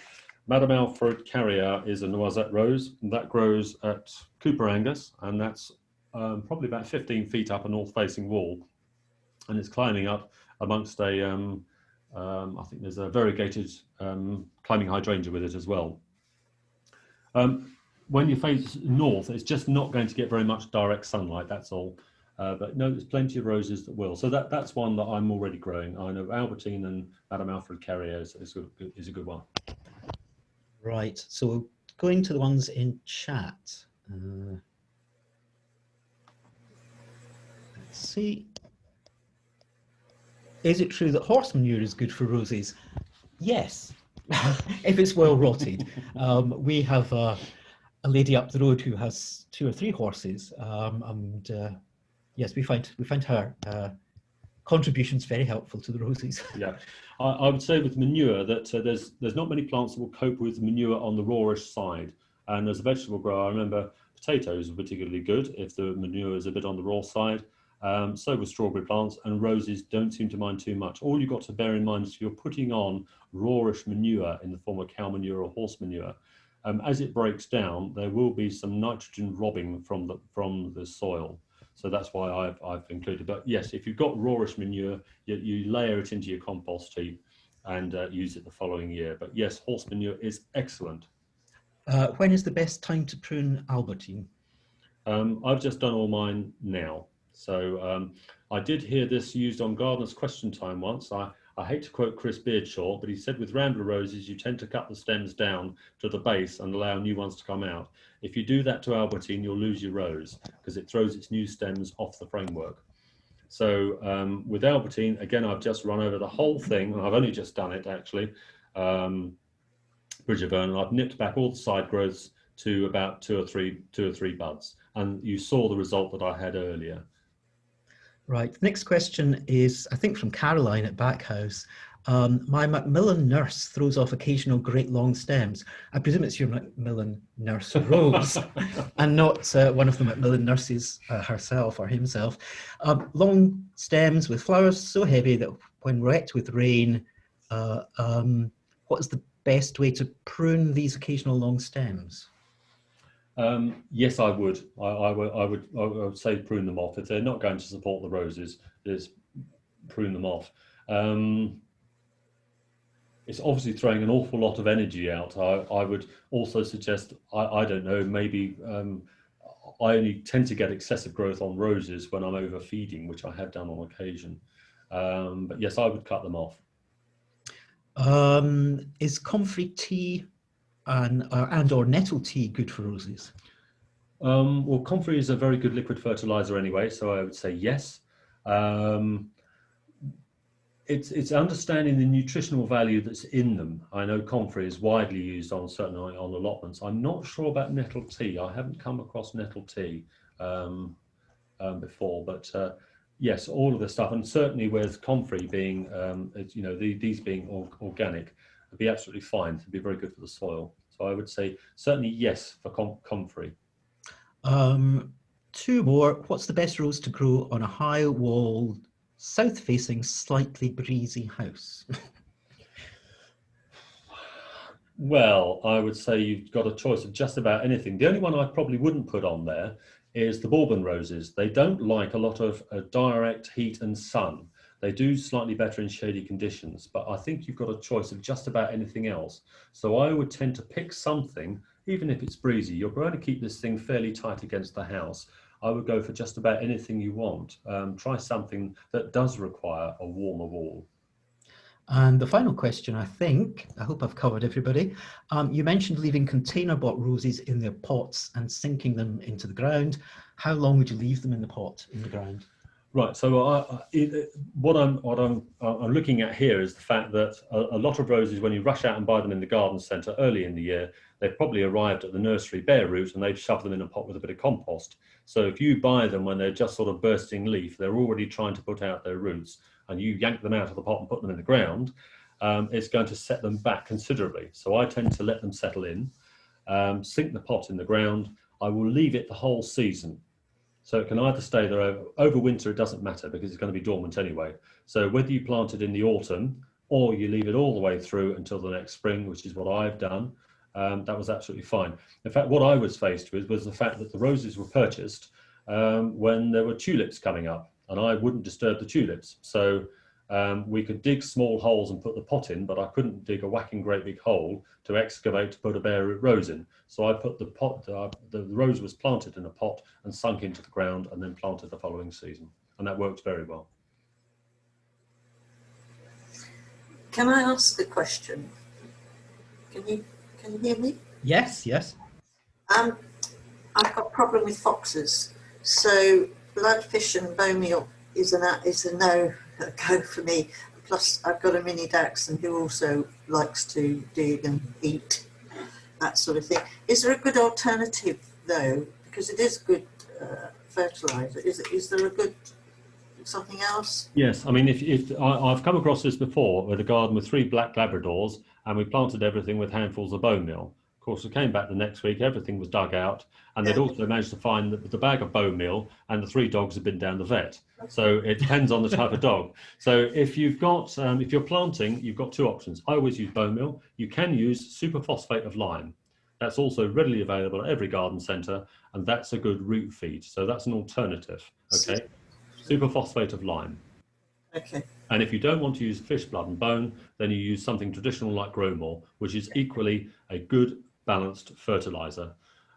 Madame Alfred Carrier is a noisette rose, and that grows at Cooper Angus, and that's probably about 15 feet up a north-facing wall, and it's climbing up amongst a I think there's a variegated climbing hydrangea with it as well. When you face north, it's just not going to get very much direct sunlight, that's all. But no, there's plenty of roses that will. So that's one that I'm already growing. I know Albertine and Madame Alfred Carrier is a good one. Right, so going to the ones in chat. Let's see. Is it true that horse manure is good for roses? Yes, if it's well rotted. We have a lady up the road who has 2 or 3 horses, and yes, we find her contributions very helpful to the roses. Yeah, I would say with manure that there's not many plants that will cope with manure on the rawish side. And as a vegetable grower, I remember potatoes are particularly good if the manure is a bit on the raw side. So with strawberry plants, and roses don't seem to mind too much. All you've got to bear in mind is if you're putting on rawish manure in the form of cow manure or horse manure, as it breaks down, there will be some nitrogen robbing from the soil. So that's why I've included. But yes, if you've got rawish manure, you layer it into your compost heap and use it the following year. But yes, horse manure is excellent. When is the best time to prune Albertine? I've just done all mine now. So I did hear this used on Gardener's Question Time once. I I hate to quote Chris Beardshaw, but he said with Rambler roses, you tend to cut the stems down to the base and allow new ones to come out. If you do that to Albertine, you'll lose your rose because it throws its new stems off the framework. So with Albertine, again, I've just run over the whole thing, and I've only just done it actually, Bridget Vernon. I've nipped back all the side growths to about two or three buds, and you saw the result that I had earlier. Right. Next question is, I think, from Caroline at Backhouse. My Macmillan nurse throws off occasional great long stems. I presume it's your Macmillan nurse Rose, and not one of the Macmillan nurses herself or himself. Long stems with flowers so heavy that when wet with rain, what is the best way to prune these occasional long stems? Yes, I would. I would say prune them off. If they're not going to support the roses, just prune them off. It's obviously throwing an awful lot of energy out. I would also suggest, I don't know, maybe I only tend to get excessive growth on roses when I'm overfeeding, which I have done on occasion. But yes, I would cut them off. Is comfrey tea and or nettle tea good for roses? Well, comfrey is a very good liquid fertilizer anyway, so I would say yes. It's understanding the nutritional value that's in them. I know comfrey is widely used on allotments. I'm not sure about nettle tea. I haven't come across nettle tea before, but yes, all of the stuff, and certainly with comfrey being, these being organic, it'd be absolutely fine. It'd be very good for the soil. So I would say certainly yes for comfrey. Two more. What's the best rose to grow on a high-walled, south-facing, slightly breezy house? Well, I would say you've got a choice of just about anything. The only one I probably wouldn't put on there is the Bourbon roses. They don't like a lot of direct heat and sun. They do slightly better in shady conditions, but I think you've got a choice of just about anything else. So I would tend to pick something, even if it's breezy. You're going to keep this thing fairly tight against the house. I would go for just about anything you want. Try something that does require a warmer wall. And the final question, I hope I've covered everybody. You mentioned leaving container-bought roses in their pots and sinking them into the ground. How long would you leave them in the pot, in the ground? Right, so what I'm looking at here is the fact that a lot of roses, when you rush out and buy them in the garden centre early in the year, they've probably arrived at the nursery bare root and they've shoved them in a pot with a bit of compost. So if you buy them when they're just sort of bursting leaf, they're already trying to put out their roots, and you yank them out of the pot and put them in the ground, it's going to set them back considerably. So I tend to let them settle in, sink the pot in the ground. I will leave it the whole season. So it can either stay there over winter, it doesn't matter because it's going to be dormant anyway. So whether you plant it in the autumn or you leave it all the way through until the next spring, which is what I've done, that was absolutely fine. In fact, what I was faced with was the fact that the roses were purchased when there were tulips coming up, and I wouldn't disturb the tulips. So we could dig small holes and put the pot in, but I couldn't dig a whacking great big hole to excavate to put a bare root rose in. So I put the pot, the rose was planted in a pot and sunk into the ground and then planted the following season. And that worked very well. Can I ask a question? Can you hear me? Yes, yes. I've got a problem with foxes. So bloodfish and bone meal is a no-go for me. Plus, I've got a mini dachshund who also likes to dig and eat, that sort of thing. Is there a good alternative, though? Because it is good fertilizer. Is there a good something else? Yes, I mean, if I've come across this before with a garden with 3 black Labradors, and we planted everything with handfuls of bone meal. Of course, we came back the next week, everything was dug out, and they'd also managed to find the bag of bone meal, and the 3 dogs had been down the vet. So it depends on the type of dog. So if you've got, if you're planting, you've got 2 options. I always use bone meal. You can use superphosphate of lime. That's also readily available at every garden centre, and that's a good root feed. So that's an alternative, okay? Superphosphate of lime. Okay. And if you don't want to use fish blood and bone, then you use something traditional like Growmore, which is equally a good balanced fertilizer.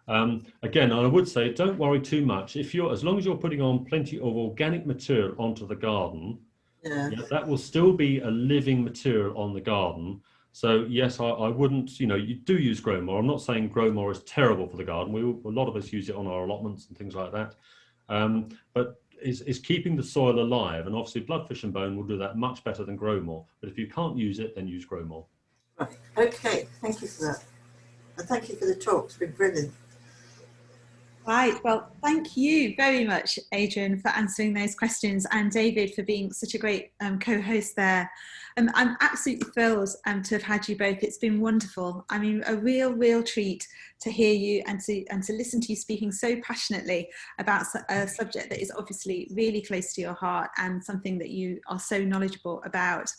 Again, I would say don't worry too much. As long as you're putting on plenty of organic material onto the garden, Yeah. Yeah, that will still be a living material on the garden. So yes, I wouldn't, you know, you do use grow more. I'm not saying grow more is terrible for the garden. A lot of us use it on our allotments and things like that. But it's keeping the soil alive, and obviously bloodfish and bone will do that much better than grow more. But if you can't use it, then use grow more. Right. Okay. Thank you for that, and thank you for the talk. It's been brilliant. Right, well, thank you very much, Adrian, for answering those questions, and David for being such a great co-host there. I'm absolutely thrilled to have had you both. It's been wonderful. I mean, a real treat to hear you and to listen to you speaking so passionately about a subject that is obviously really close to your heart and something that you are so knowledgeable about.